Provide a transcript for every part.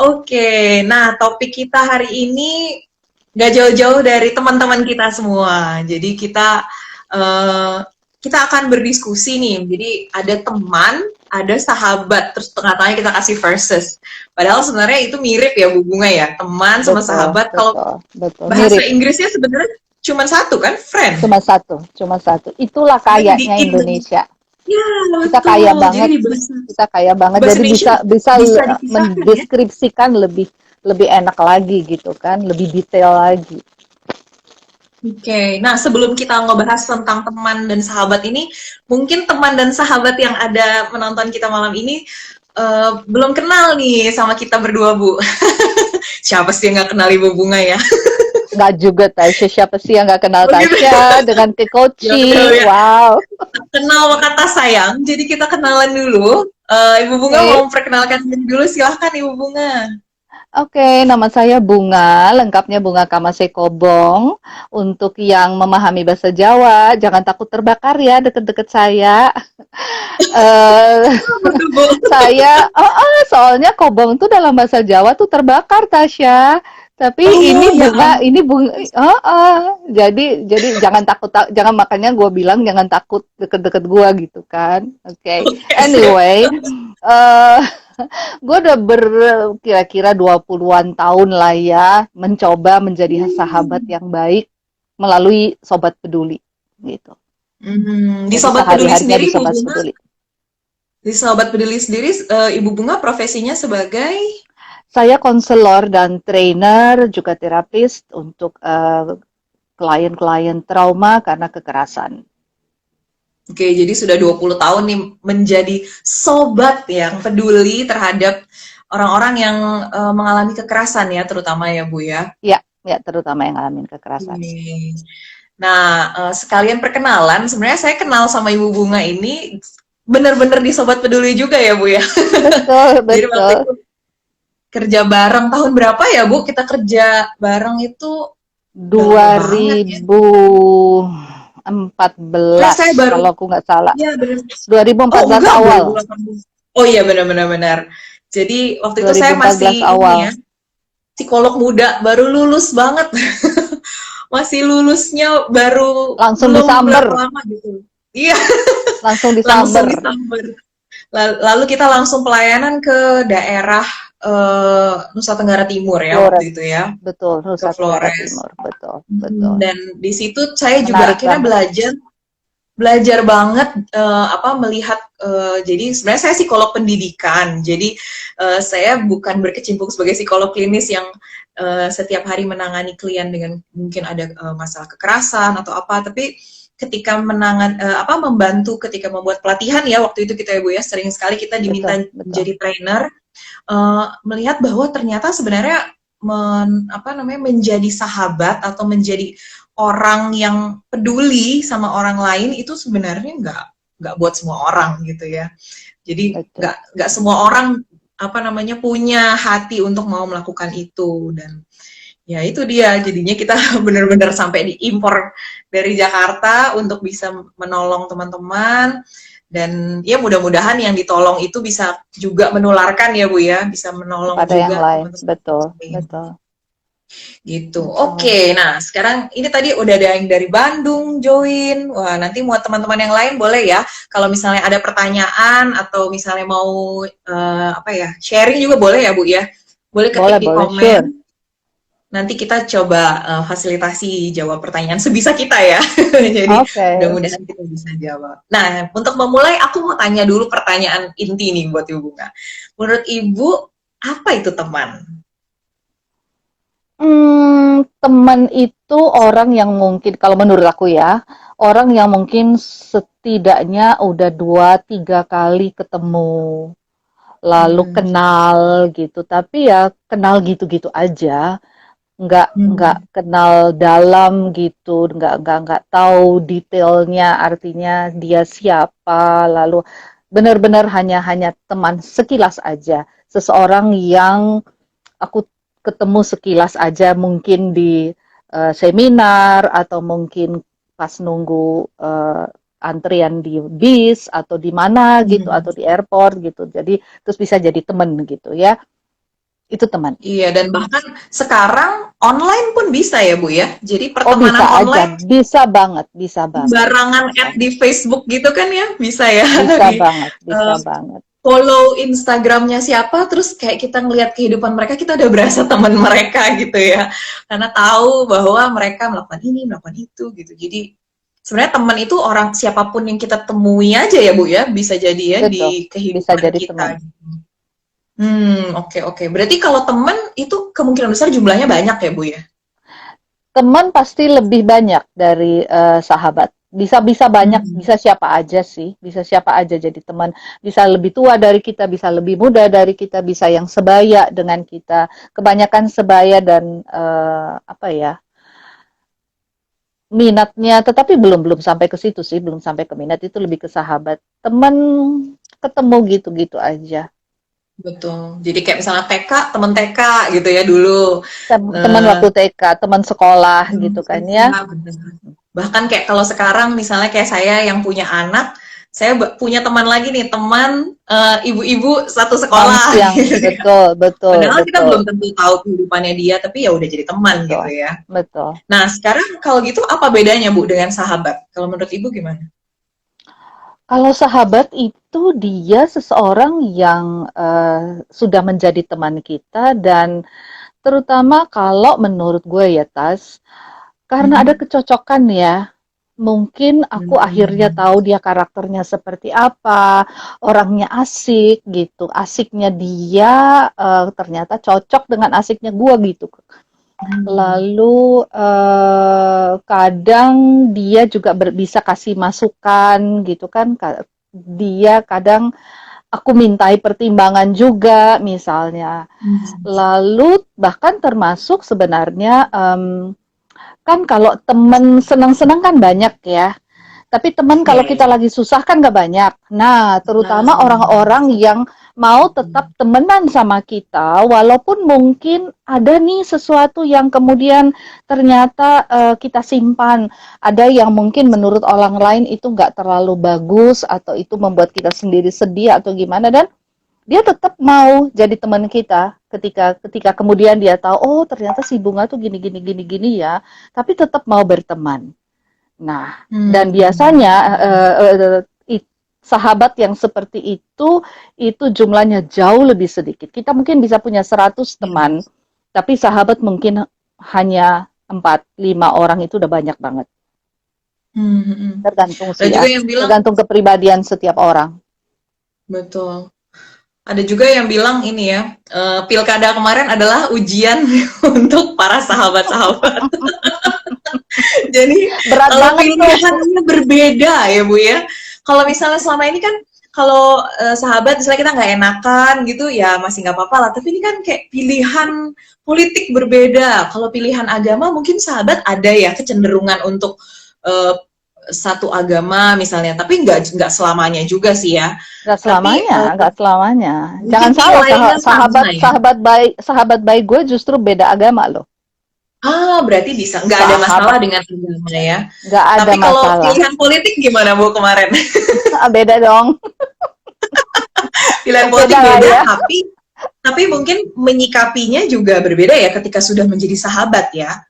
Oke, nah topik kita hari ini nggak jauh-jauh dari teman-teman kita semua. Jadi eh, kita akan berdiskusi nih. Jadi ada teman, ada sahabat, terus tengah-tengahnya kita kasih versus. Padahal sebenarnya itu mirip ya Bu Bunga ya, teman sama Betul, sahabat. Kalau betul, betul. bahasa Mirip. Inggrisnya sebenarnya cuma satu kan, friend. Cuma satu, cuma satu. Itulah Cuman kayaknya Indonesia. ya Kita kaya betul. Jadi banget. di bahasa Kita kaya banget. bahasa Jadi Indonesia bisa bisa bisa dipisahkan ya. mendeskripsikan lebih lebih enak lagi gitu kan, lebih detail lagi. Oke, nah sebelum kita ngebahas tentang teman dan sahabat ini, mungkin teman dan sahabat yang ada menonton kita malam ini belum kenal nih sama kita berdua, Bu. Siapa sih yang nggak kenal Ibu Bunga ya? Nggak juga Tasya, siapa sih yang nggak kenal Oh gitu. Tasya dengan Ya udah Kekoci, ya. wow. Kenal sama kata sayang, jadi kita kenalan dulu. Ibu Bunga mau Oke. memperkenalkan diri dulu, silahkan Ibu Bunga. Oke, nama saya Bunga, lengkapnya Bunga Kamase Kobong. Untuk yang memahami bahasa Jawa, jangan takut terbakar ya deket-deket saya. eh Betul, Bu. soalnya Kobong tuh dalam bahasa Jawa tuh terbakar, Tasya. Tapi Oh ini ya bunga, ini ampun. bunga, jadi jangan takut, jangan makanya gue bilang jangan takut deket-deket gue gitu kan. Oke. Oke, sip. Anyway, eh gue udah kira-kira 20-an tahun lah ya mencoba menjadi sahabat Hmm. yang baik melalui Sobat Peduli gitu. Di Jadi Sobat Peduli sehari-harinya sendiri, di Ibu Sobat Bunga, Peduli. di Sobat Peduli sendiri, Ibu Bunga profesinya sebagai. Saya konselor dan trainer juga terapis untuk klien-klien trauma karena kekerasan. Oke, jadi sudah 20 tahun nih menjadi sobat yang peduli terhadap orang-orang yang mengalami kekerasan ya, terutama ya Bu ya. Ya, ya terutama yang ngalamin kekerasan. Oke. Nah, sekalian perkenalan, sebenarnya saya kenal sama Ibu Bunga ini benar-benar di Sobat Peduli juga ya Bu ya. Betul, Jadi waktu betul. itu kerja bareng tahun berapa ya Bu? Kita kerja bareng itu udah lama banget ya. 2014 Saya baru, kalau aku nggak salah. ya benar. Oh 2014 enggak, awal. 2018. Oh iya benar-benar. Jadi waktu itu saya 2014 masih ini awal. ya, psikolog muda, baru lulus banget. Masih lulusnya baru Langsung belum berapa disamber. lama gitu. Iya, Langsung langsung disamber. disamber. Lalu kita langsung pelayanan ke daerah Nusa Tenggara Timur ya waktu Flores. itu ya, Betul, ke Nusa Tenggara Flores. Timur. Betul, betul. Dan di situ saya juga Menarik akhirnya banget. belajar belajar banget apa melihat jadi sebenarnya saya psikolog pendidikan jadi saya bukan berkecimpung sebagai psikolog klinis yang setiap hari menangani klien dengan mungkin ada masalah kekerasan atau apa tapi ketika apa membantu ketika membuat pelatihan ya waktu itu kita ya Bu ya sering sekali kita diminta Betul, betul. menjadi trainer melihat bahwa ternyata sebenarnya apa namanya menjadi sahabat atau menjadi orang yang peduli sama orang lain itu sebenarnya nggak buat semua orang gitu ya. Jadi Betul. nggak semua orang apa namanya punya hati untuk mau melakukan itu dan ya itu dia jadinya kita benar-benar sampai diimpor dari Jakarta untuk bisa menolong teman-teman dan ya mudah-mudahan yang ditolong itu bisa juga menularkan ya Bu ya bisa menolong Kepada yang juga lain. teman-teman Betul, lain betul, gitu. betul. Oke, nah sekarang ini tadi udah ada yang dari Bandung join. Wah, nanti buat teman-teman yang lain boleh ya. Kalau misalnya ada pertanyaan atau misalnya mau apa ya, sharing juga boleh ya, Bu ya. Boleh ketik Boleh, di boleh. Sure. komen. Nanti kita coba fasilitasi jawab pertanyaan sebisa kita ya. Jadi Oke. mudah-mudahan kita bisa jawab. Nah, untuk memulai aku mau tanya dulu pertanyaan inti nih buat Ibu Bunga. Menurut Ibu, apa itu teman? Teman itu orang yang mungkin, kalau menurut aku ya, orang yang mungkin setidaknya udah 2, 3 kali ketemu, lalu Hmm. kenal gitu. Tapi ya kenal gitu-gitu aja, nggak Hmm. kenal dalam gitu, nggak tahu detailnya, artinya dia siapa, lalu benar-benar hanya teman sekilas aja, seseorang yang aku ketemu sekilas aja mungkin di seminar atau mungkin pas nunggu antrian di bis atau di mana gitu Hmm. atau di airport gitu. Jadi terus bisa jadi temen gitu ya. Itu teman. Iya, dan bahkan sekarang online pun bisa ya, Bu ya. Jadi Oh, bisa pertemanan aja, online bisa banget, bisa banget, barangan bisa, add di Facebook gitu kan ya, bisa ya. bisa Di banget, bisa eh, banget. follow Instagramnya siapa, terus kayak kita ngelihat kehidupan mereka, kita udah berasa teman mereka gitu ya. Karena tahu bahwa mereka melakukan ini, melakukan itu gitu. Jadi sebenarnya teman itu orang siapapun yang kita temui aja ya, Bu ya, bisa jadi ya Betul, di bisa kehidupan jadi teman. kita. Oke, oke. Berarti kalau teman itu kemungkinan besar jumlahnya banyak ya, Bu ya? Teman pasti lebih banyak dari sahabat. Bisa bisa banyak, Hmm. bisa siapa aja sih, bisa siapa aja jadi teman. Bisa lebih tua dari kita, bisa lebih muda dari kita, bisa yang sebaya dengan kita. Kebanyakan sebaya dan apa ya, minatnya, tetapi belum belum sampai ke situ sih, belum sampai ke minat, itu lebih ke sahabat. Teman ketemu gitu-gitu aja. Betul. Jadi kayak misalnya TK, temen TK gitu ya dulu. Teman Eh, waktu TK, teman sekolah temen gitu kan TK, ya. bener. Bahkan kayak kalau sekarang misalnya kayak saya yang punya anak, saya punya teman lagi nih, teman ibu-ibu satu Mams sekolah yang gitu ya. betul, betul, Padahal kita betul, belum tentu tahu kehidupannya dia, tapi ya udah jadi teman gitu betul, ya. betul. Nah, sekarang kalau gitu apa bedanya Bu dengan sahabat? Kalau menurut Ibu gimana? Kalau sahabat itu dia seseorang yang sudah menjadi teman kita dan terutama kalau menurut gue ya Tas, karena ada Mhm. kecocokan ya. Mungkin aku akhirnya Hmm. tahu dia karakternya seperti apa, orangnya asik gitu, asiknya dia ternyata cocok dengan asiknya gue gitu. Hmm. Lalu kadang dia juga bisa kasih masukan gitu kan. Dia kadang aku mintai pertimbangan juga misalnya. Hmm. Lalu bahkan termasuk sebenarnya kan kalau temen senang-senang kan banyak ya. Tapi teman kalau Iya, kita iya. lagi susah kan nggak banyak. Nah, terutama Nah, orang-orang yang mau tetap temenan sama kita, walaupun mungkin ada nih sesuatu yang kemudian ternyata kita simpan. Ada yang mungkin menurut orang lain itu nggak terlalu bagus atau itu membuat kita sendiri sedih atau gimana dan dia tetap mau jadi teman kita ketika ketika kemudian dia tahu oh ternyata si Bunga tuh gini gini gini gini ya, tapi tetap mau berteman. Nah, dan hmm. biasanya sahabat yang seperti itu jumlahnya jauh lebih sedikit. Kita mungkin bisa punya 100 Iya. teman, tapi sahabat mungkin hanya 4, 5 orang itu udah banyak banget. Hmm, hmm, hmm. Tergantung Ada sih juga ya, yang bilang, tergantung kepribadian setiap orang. betul. Ada juga yang bilang ini ya, pilkada kemarin adalah ujian untuk para sahabat-sahabat. Jadi Berat kalau banget tuh. pilihannya berbeda ya Bu ya. Kalau misalnya selama ini kan kalau sahabat misalnya kita nggak enakan gitu ya masih nggak apa-apa lah. Tapi ini kan kayak pilihan politik berbeda. Kalau pilihan agama mungkin sahabat ada ya kecenderungan untuk eh, satu agama misalnya. Tapi nggak selamanya juga sih ya. Nggak Tapi selamanya, nggak selamanya. mungkin Jangan salah, nilainya sama sahabat ya. sahabat baik gue justru beda agama loh. Berarti bisa nggak ada masalah Sahabat, dengan agama ya. nggak ada Tapi kalau masalah. pilihan politik gimana Bu kemarin? Beda dong, Pilihan beda politik lah beda, ya. tapi mungkin menyikapinya juga berbeda ya ketika sudah menjadi sahabat ya.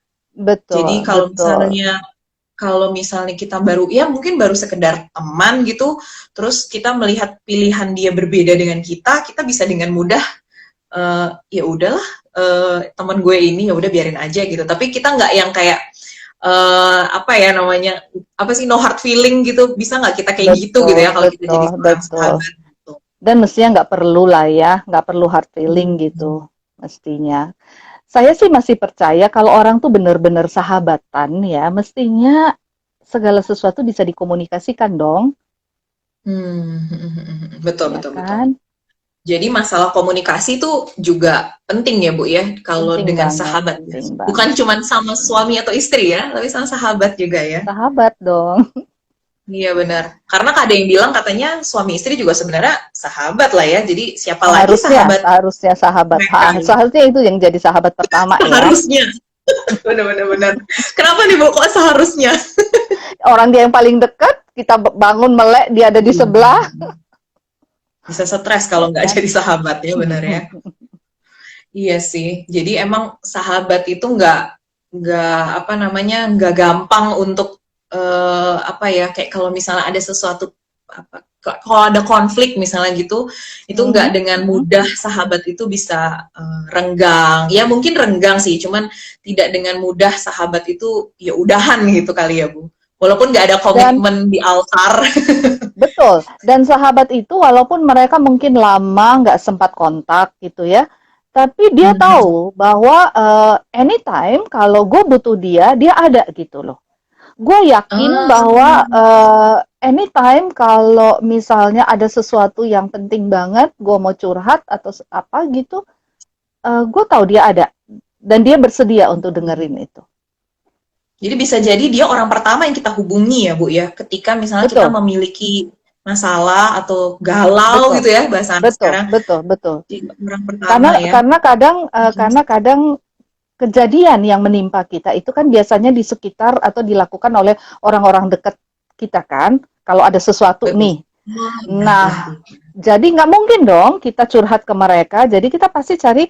Jadi Betul, betul. kalau misalnya kita baru ya mungkin baru sekedar teman gitu, terus kita melihat pilihan dia berbeda dengan kita bisa dengan mudah ya udahlah teman gue ini ya udah biarin aja gitu. Tapi kita nggak yang kayak apa ya namanya apa sih no hard feeling gitu, bisa nggak kita kayak gitu gitu Betul, ya kalau kita betul, jadi seorang betul. sahabat gitu. Dan mestinya nggak perlu lah ya, nggak perlu hard feeling Hmm. gitu, mestinya. Saya sih masih percaya kalau orang tuh benar-benar sahabatan ya, mestinya segala sesuatu bisa dikomunikasikan dong, Betul, ya betul, betul. kan? Jadi masalah komunikasi itu juga penting ya Bu ya, kalau Penting dengan banget, sahabat. penting Bukan banget. cuma sama suami atau istri ya, tapi sama sahabat juga ya. Sahabat dong. Iya benar. Karena ada yang bilang katanya suami istri juga sebenarnya sahabat lah ya. Jadi siapa lagi Seharusnya, sahabat seharusnya sahabat. mereka ya? Seharusnya itu yang jadi sahabat pertama ya. Seharusnya. Benar-benar benar. Kenapa nih Bu kok seharusnya? Orang dia yang paling dekat, kita bangun melek, dia ada di sebelah, Bisa stres kalau ya nggak kan? jadi sahabat ya benar ya. Iya sih. Jadi emang sahabat itu nggak apa namanya nggak gampang untuk apa ya kayak kalau misalnya ada sesuatu apa kalau ada konflik misalnya gitu itu nggak Mhm, dengan mhm. mudah sahabat itu bisa renggang. Ya mungkin renggang sih, cuman tidak dengan mudah sahabat itu ya udahan gitu kali ya Bu. Walaupun nggak ada Dan komitmen di altar. betul, dan sahabat itu walaupun mereka mungkin lama nggak sempat kontak gitu ya, tapi dia tahu bahwa anytime kalau gue butuh dia, dia ada gitu loh. Gue yakin Ah, bahwa anytime kalau misalnya ada sesuatu yang penting banget, gue mau curhat atau apa gitu, gue tahu dia ada dan dia bersedia untuk dengerin itu. jadi bisa jadi dia orang pertama yang kita hubungi ya Bu ya, ketika misalnya kita Betul, memiliki masalah atau galau betul, gitu ya bahasa anak betul, sekarang, betul, betul. jadi orang pertama Karena ya. karena kadang kejadian yang menimpa kita itu kan biasanya di sekitar atau dilakukan oleh orang-orang dekat kita kan. Kalau ada sesuatu Betul. nih. Oh, iya, iya, Nah, Bu. jadi nggak mungkin dong kita curhat ke mereka. Jadi kita pasti cari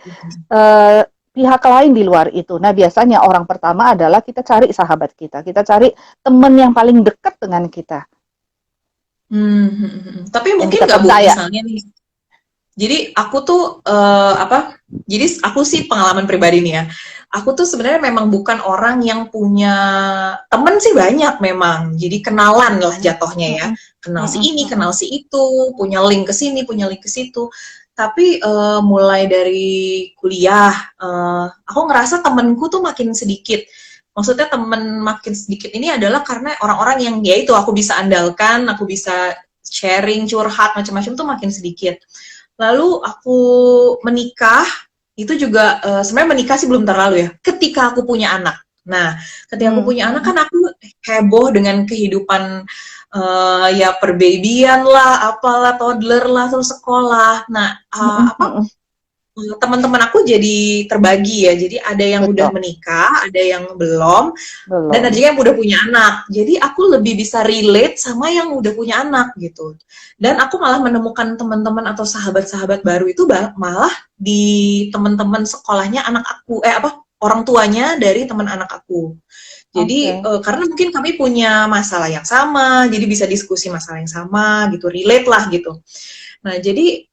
eh, pihak lain di luar itu. Nah, biasanya orang pertama adalah kita cari sahabat kita. Kita cari teman yang paling dekat dengan kita, Tapi yang mungkin kita nggak Bu, percaya. misalnya nih, jadi aku tuh apa? Jadi aku sih pengalaman pribadi nih ya. Aku tuh sebenarnya memang bukan orang yang punya temen sih banyak memang. Jadi kenalan lah Mm, jatuhnya ya. mm, Kenal si mm, ini, mm, kenal si itu, punya link ke sini, punya link ke situ. Tapi mulai dari kuliah, aku ngerasa temenku tuh makin sedikit. Maksudnya temen makin sedikit ini adalah karena orang-orang yang ya itu aku bisa andalkan, aku bisa sharing, curhat, macam-macam tuh makin sedikit. Lalu aku menikah, itu juga sebenarnya menikah sih belum terlalu ya. Ketika aku punya anak. Nah, ketika aku mm, punya anak mm, kan aku heboh dengan kehidupan ya perbabian lah, apalah toddler lah, terus sekolah. Nah, mm, apa mm. teman-teman aku jadi terbagi ya. Jadi ada yang udah Betul, menikah, ada yang belum, dan ada belum. juga yang udah punya anak. Jadi aku lebih bisa relate sama yang udah punya anak gitu. Dan aku malah menemukan teman-teman atau sahabat-sahabat baru itu malah di teman-teman sekolahnya anak aku, apa orang tuanya dari teman anak aku. Jadi Oke. karena mungkin kami punya masalah yang sama, jadi bisa diskusi masalah yang sama gitu, relate lah gitu. Nah, jadi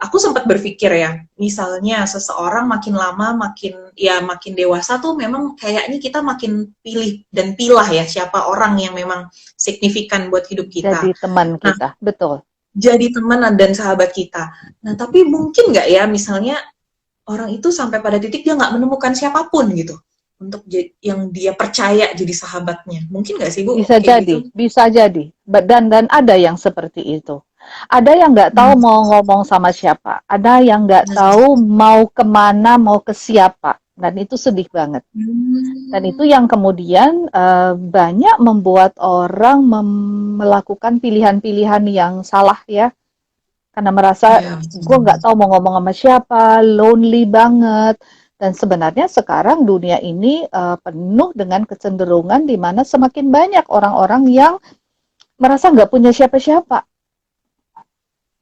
aku sempat berpikir ya, misalnya seseorang makin lama makin dewasa tuh memang kayaknya kita makin pilih dan pilah ya siapa orang yang memang signifikan buat hidup Jadi kita. teman Nah, kita, betul. jadi teman dan sahabat kita. Nah, tapi mungkin nggak ya misalnya orang itu sampai pada titik dia nggak menemukan siapapun gitu untuk yang dia percaya jadi sahabatnya. Mungkin nggak sih Bu Bisa kayak jadi, gitu? bisa jadi. Dan ada yang seperti itu. Ada yang nggak tahu Hmm. mau ngomong sama siapa. Ada yang nggak tahu mau kemana, mau ke siapa. Dan itu sedih banget. Dan itu Hmm. yang kemudian banyak membuat orang melakukan pilihan-pilihan yang salah ya. Karena merasa Iya, gue betul. nggak tahu mau ngomong sama siapa, lonely banget. Dan sebenarnya sekarang dunia ini penuh dengan kecenderungan di mana semakin banyak orang-orang yang merasa nggak punya siapa-siapa.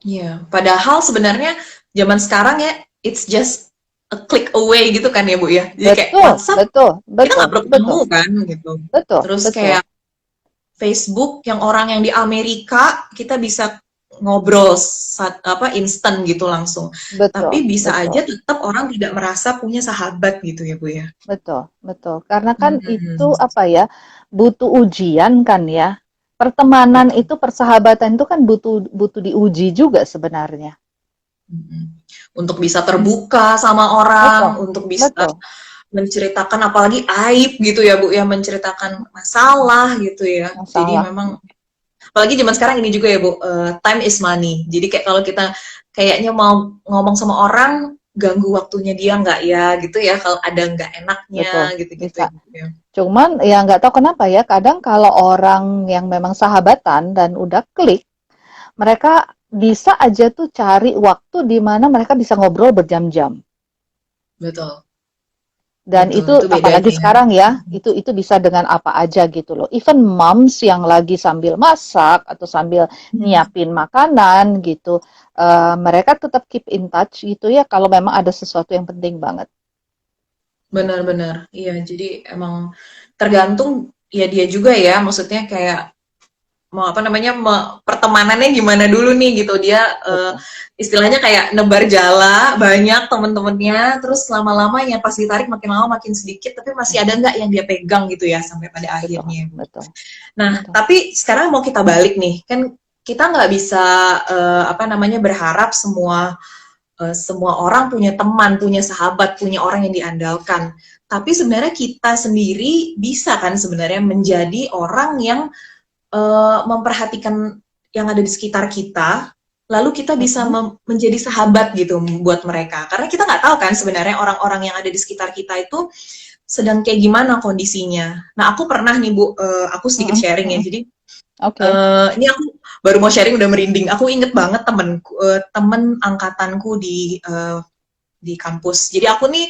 Iya, padahal sebenarnya zaman sekarang ya it's just a click away gitu kan ya Bu ya. Jadi kayak Betul, WhatsApp betul, kita betul, nggak perlu betul, ketemu kan gitu. betul, Terus betul, kayak Facebook yang orang yang di Amerika kita bisa ngobrol apa instan gitu langsung. betul, Tapi bisa betul, aja tetap orang tidak merasa punya sahabat gitu ya Bu ya. betul, betul. Karena kan itu Hmm, apa ya, butuh ujian kan ya. Pertemanan betul. itu, persahabatan itu kan butuh butuh diuji juga sebenarnya. Mm-mm. Untuk bisa terbuka sama Betul, orang, untuk bisa betul. menceritakan apalagi aib gitu ya Bu ya, menceritakan masalah gitu ya. Jadi Masalah. memang apalagi zaman sekarang ini juga ya Bu, time is money. Jadi kayak kalau kita kayaknya mau ngomong sama orang ganggu waktunya dia nggak ya gitu ya, kalau ada nggak enaknya Betul, gitu-gitu bisa. ya Bu ya. Cuman ya nggak tahu kenapa ya, kadang kalau orang yang memang sahabatan dan udah klik, mereka bisa aja tuh cari waktu di mana mereka bisa ngobrol berjam-jam. Betul. Dan Betul, itu itu bedanya apalagi ya. sekarang ya, itu bisa dengan apa aja gitu loh. Even moms yang lagi sambil masak atau sambil Hmm, nyiapin makanan gitu, mereka tetap keep in touch gitu ya kalau memang ada sesuatu yang penting banget gitu. benar-benar. Iya, jadi emang tergantung ya dia juga ya, maksudnya kayak mau apa namanya pertemanannya gimana dulu nih gitu dia Betul, istilahnya kayak nebar jala banyak temen-temennya terus lama-lama ya pas ditarik makin lama makin sedikit tapi masih ada nggak yang dia pegang gitu ya sampai pada betul, akhirnya. betul, Nah betul. tapi sekarang mau kita balik nih kan kita nggak bisa apa namanya berharap semua orang punya teman, punya sahabat, punya orang yang diandalkan. Tapi sebenarnya kita sendiri bisa kan sebenarnya menjadi orang yang memperhatikan yang ada di sekitar kita, lalu kita bisa Mm-mm, menjadi sahabat gitu buat mereka. Karena kita nggak tahu kan sebenarnya orang-orang yang ada di sekitar kita itu sedang kayak gimana kondisinya. Nah, aku pernah nih Bu, aku sedikit mm-mm, sharing ya. mm-mm. Jadi Oke. ini aku baru mau sharing udah merinding. Aku inget banget temen angkatanku di kampus. Jadi aku nih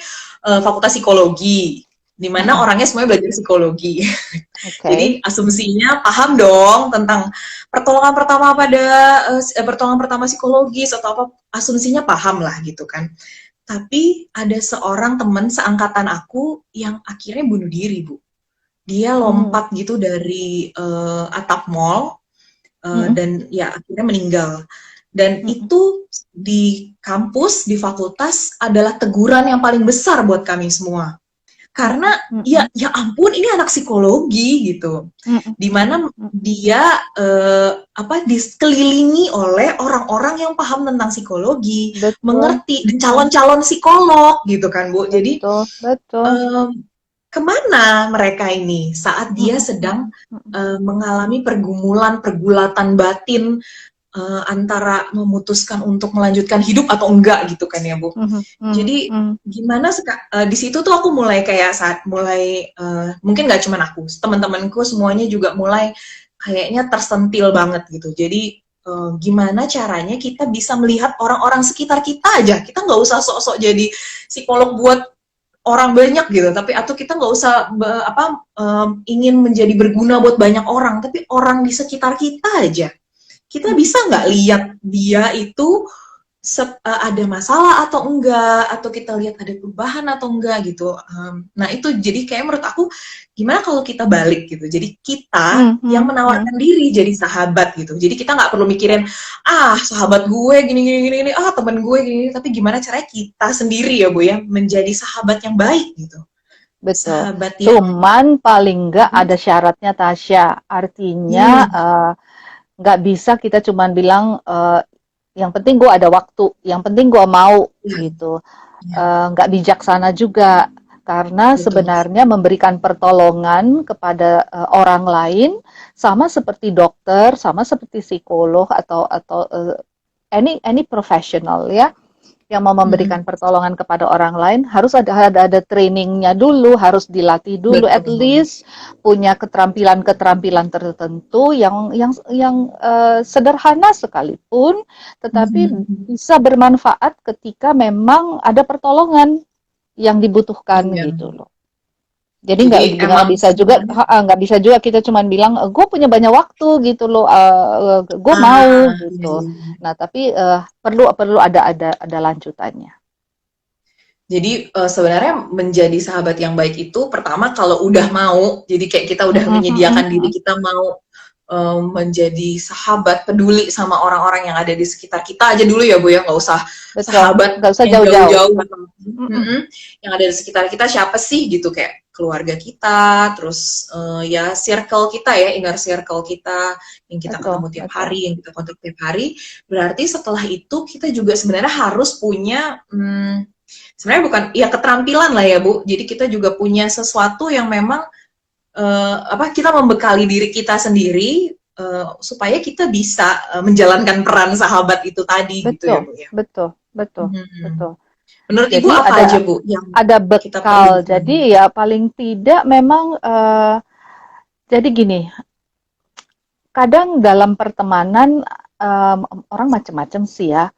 fakultas psikologi, di mana Mm-mm. orangnya semuanya belajar psikologi. Oke. Jadi asumsinya paham dong tentang pertolongan pertama pertolongan pertama psikologis atau apa, asumsinya paham lah gitu kan. Tapi ada seorang teman seangkatan aku yang akhirnya bunuh diri, Bu. Dia Hmm. lompat gitu dari atap mall Mm-mm, dan ya akhirnya meninggal. Dan mm-mm, itu di kampus, di fakultas adalah teguran yang paling besar buat kami semua karena mm-mm, mm-mm, ya ampun ini anak psikologi gitu mm-mm, dimana mm-mm. dia apa dikelilingi oleh orang-orang yang paham tentang psikologi Betul, mengerti dan calon-calon psikolog gitu kan Bu jadi betul, betul. um, kemana mereka ini saat dia Mm-mm, sedang mm-mm, mm-mm. mengalami pergulatan batin antara memutuskan untuk melanjutkan hidup atau enggak gitu kan ya Bu Mhm, mhm, jadi mhm. gimana di situ tuh aku mulai kayak saat mulai mungkin nggak cuma aku, teman-temanku semuanya juga mulai kayaknya tersentil banget gitu. Jadi gimana caranya kita bisa melihat orang-orang sekitar kita aja. Kita nggak usah sok-sok jadi psikolog buat orang banyak gitu, tapi atau kita nggak usah ingin menjadi berguna buat banyak orang, tapi orang di sekitar kita aja. Kita Mhm, bisa nggak mhm. lihat dia itu ada masalah atau enggak atau kita lihat ada perubahan atau enggak gitu. Nah itu jadi kayak menurut aku gimana kalau kita balik gitu. Jadi kita Mhm, yang mhm, mhm. menawarkan diri jadi sahabat gitu. Jadi kita nggak perlu mikirin sahabat gue gini gini gini, gini temen gue gini, tapi gimana caranya kita sendiri ya Bu ya menjadi sahabat yang baik gitu. Betul. Sahabat yang Cuman paling nggak ada syaratnya, Tasya. Artinya hmm, nggak bisa kita cuman bilang yang penting gue ada waktu, yang penting gue mau ya, gitu. ya, Nggak bijaksana juga karena betul. sebenarnya memberikan pertolongan kepada orang lain sama seperti dokter, sama seperti psikolog atau any professional ya yang mau Hmm, memberikan pertolongan kepada orang lain harus ada trainingnya dulu, harus dilatih dulu, at betul. least punya keterampilan-keterampilan tertentu yang sederhana sekalipun, tetapi Hmm, bisa bermanfaat ketika memang ada pertolongan yang dibutuhkan iya. gitu loh. Jadi Jadi nggak emang bisa juga sebenarnya nggak bisa juga kita cuman bilang gue punya banyak waktu gitu loh, gue mau iya, gitu. iya, iya. Nah tapi perlu perlu ada lanjutannya. Jadi sebenarnya menjadi sahabat yang baik itu pertama kalau udah mau, jadi kayak kita udah Mhm, mhm, menyediakan diri mhm. kita mau menjadi sahabat peduli sama orang-orang yang ada di sekitar kita aja dulu ya Bu ya, nggak usah Betul, sahabat nggak usah yang jauh-jauh. jauh-jauh. Mhm, Yang ada di sekitar kita siapa sih gitu kayak keluarga kita, terus ya circle kita ya, inner circle kita yang kita betul, ketemu tiap betul. hari, yang kita kontak tiap hari. Berarti setelah itu kita juga sebenarnya harus punya sebenarnya bukan ya keterampilan lah ya Bu. Jadi kita juga punya sesuatu yang memang kita membekali diri kita sendiri supaya kita bisa menjalankan peran sahabat itu tadi gitu ya Betul, Bu ya. betul, betul, Hmm. betul. Menurut Ibu Jadi apa aja Bu yang ada kita perlu? bekal. Jadi ya paling tidak memang jadi gini, kadang dalam pertemanan orang macam-macam sih ya.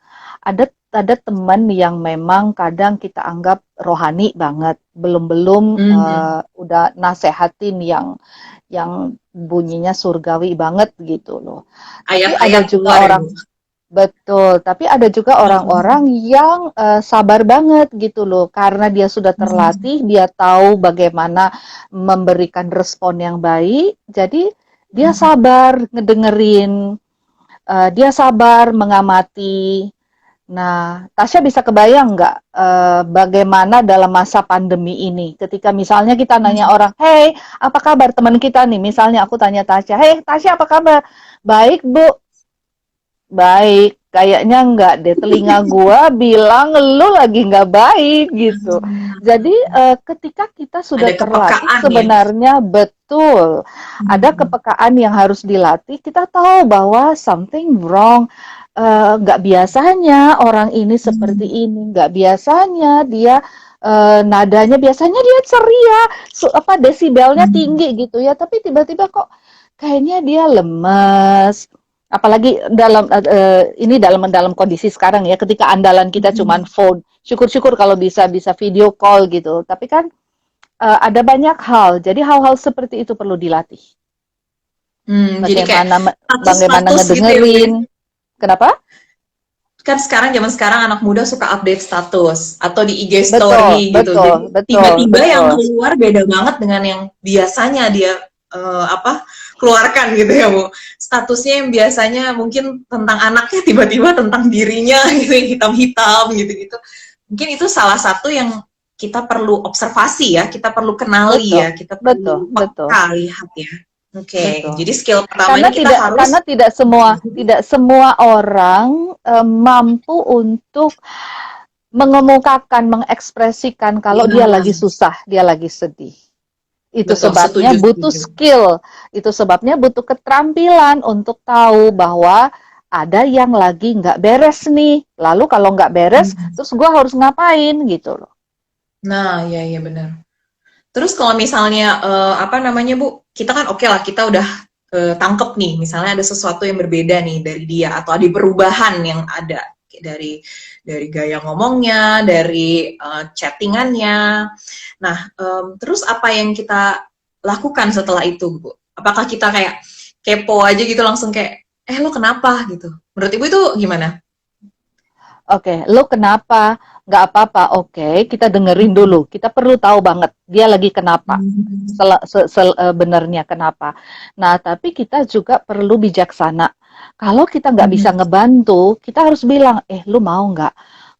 Ada teman yang memang kadang kita anggap rohani banget, belum-belum Hmm. udah nasehatin yang bunyinya surgawi banget gitu loh. Tapi ada Ayat-ayat juga keluar ya, orang Bu? betul, tapi ada juga Hmm. orang-orang yang sabar banget gitu loh, karena dia sudah Hmm. terlatih, dia tahu bagaimana memberikan respon yang baik, jadi dia Hmm. sabar ngedengerin, dia sabar mengamati. Nah, Tasya bisa kebayang nggak bagaimana dalam masa pandemi ini, ketika misalnya kita nanya Hmm. orang, "Hey, apa kabar teman kita nih?" Misalnya aku tanya Tasya, "Hey, Tasya apa kabar?" "Baik, Bu." "Baik." Kayaknya nggak deh, telinga gua bilang lu lagi nggak baik gitu. Jadi ketika kita sudah Ada terlatih kepekaan ya. sebenarnya betul, ada Hmm. kepekaan yang harus dilatih. Kita tahu bahwa something wrong. Nggak biasanya orang ini seperti Hmm. ini, nggak biasanya dia nadanya biasanya dia ceria, apa desibelnya Hmm. tinggi gitu ya, tapi tiba-tiba kok kayaknya dia lemes. Apalagi ini dalam kondisi sekarang ya, ketika andalan kita cuman Hmm. phone. Syukur-syukur kalau bisa bisa video call gitu. Tapi kan ada banyak hal. Jadi hal-hal seperti itu perlu dilatih. Jadi kayak Bagaimana bagaimana status-status gitu ya, Bu ya. ngedengerin. Kenapa? Kan sekarang zaman sekarang anak muda suka update status atau di IG Betul, story gitu. betul, Jadi betul, tiba-tiba yang betul. keluar beda banget dengan yang biasanya dia apa keluarkan gitu ya, Bu. Statusnya yang biasanya mungkin tentang anaknya tiba-tiba tentang dirinya gitu yang hitam-hitam gitu-gitu. Mungkin itu salah satu yang kita perlu observasi ya, kita perlu kenali Betul, ya, kita betul, perlu betul, peka lihat ya. Oke, betul. jadi skill Karena pertamanya kita karena harus tidak semua orang mampu untuk mengemukakan, mengekspresikan kalau dia ya, lagi susah, dia lagi sedih. Itu betul, sebabnya setuju, butuh setuju. skill, itu sebabnya butuh keterampilan untuk tahu bahwa ada yang lagi nggak beres nih. Lalu kalau nggak beres, Hmm. terus gue harus ngapain gitu loh. Nah, ya, ya benar. Terus kalau misalnya apa namanya Bu, kita kan oke lah kita udah tangkep nih, misalnya ada sesuatu yang berbeda nih dari dia atau ada perubahan yang ada dari gaya ngomongnya, dari chattingannya. Nah, terus apa yang kita lakukan setelah itu, Bu? Apakah kita kayak kepo aja gitu langsung kayak, lo kenapa gitu? Menurut Ibu itu gimana? Oke, lo kenapa? Nggak apa-apa. Oke, kita dengerin dulu. Kita perlu tahu banget dia lagi kenapa. Hmm. Sebenarnya kenapa. Nah, tapi kita juga perlu bijaksana. Kalau kita nggak bisa Hmm. ngebantu, kita harus bilang, lu mau nggak?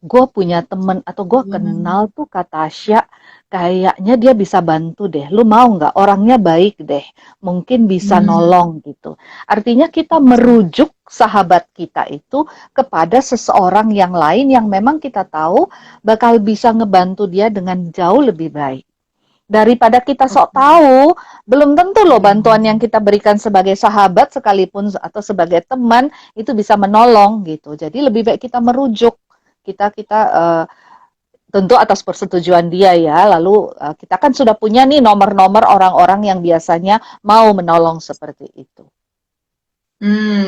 Gue punya temen atau gue kenal tuh Kak Tasya, kayaknya dia bisa bantu deh. Lu mau nggak? Orangnya baik deh. Mungkin bisa Hmm. nolong gitu. Artinya kita merujuk sahabat kita itu kepada seseorang yang lain yang memang kita tahu bakal bisa ngebantu dia dengan jauh lebih baik. Daripada kita sok Oke. tahu, belum tentu loh Iya. bantuan yang kita berikan sebagai sahabat sekalipun atau sebagai teman itu bisa menolong gitu. Jadi lebih baik kita merujuk, kita kita tentu atas persetujuan dia ya. Lalu kita kan sudah punya nih nomor-nomor orang-orang yang biasanya mau menolong seperti itu.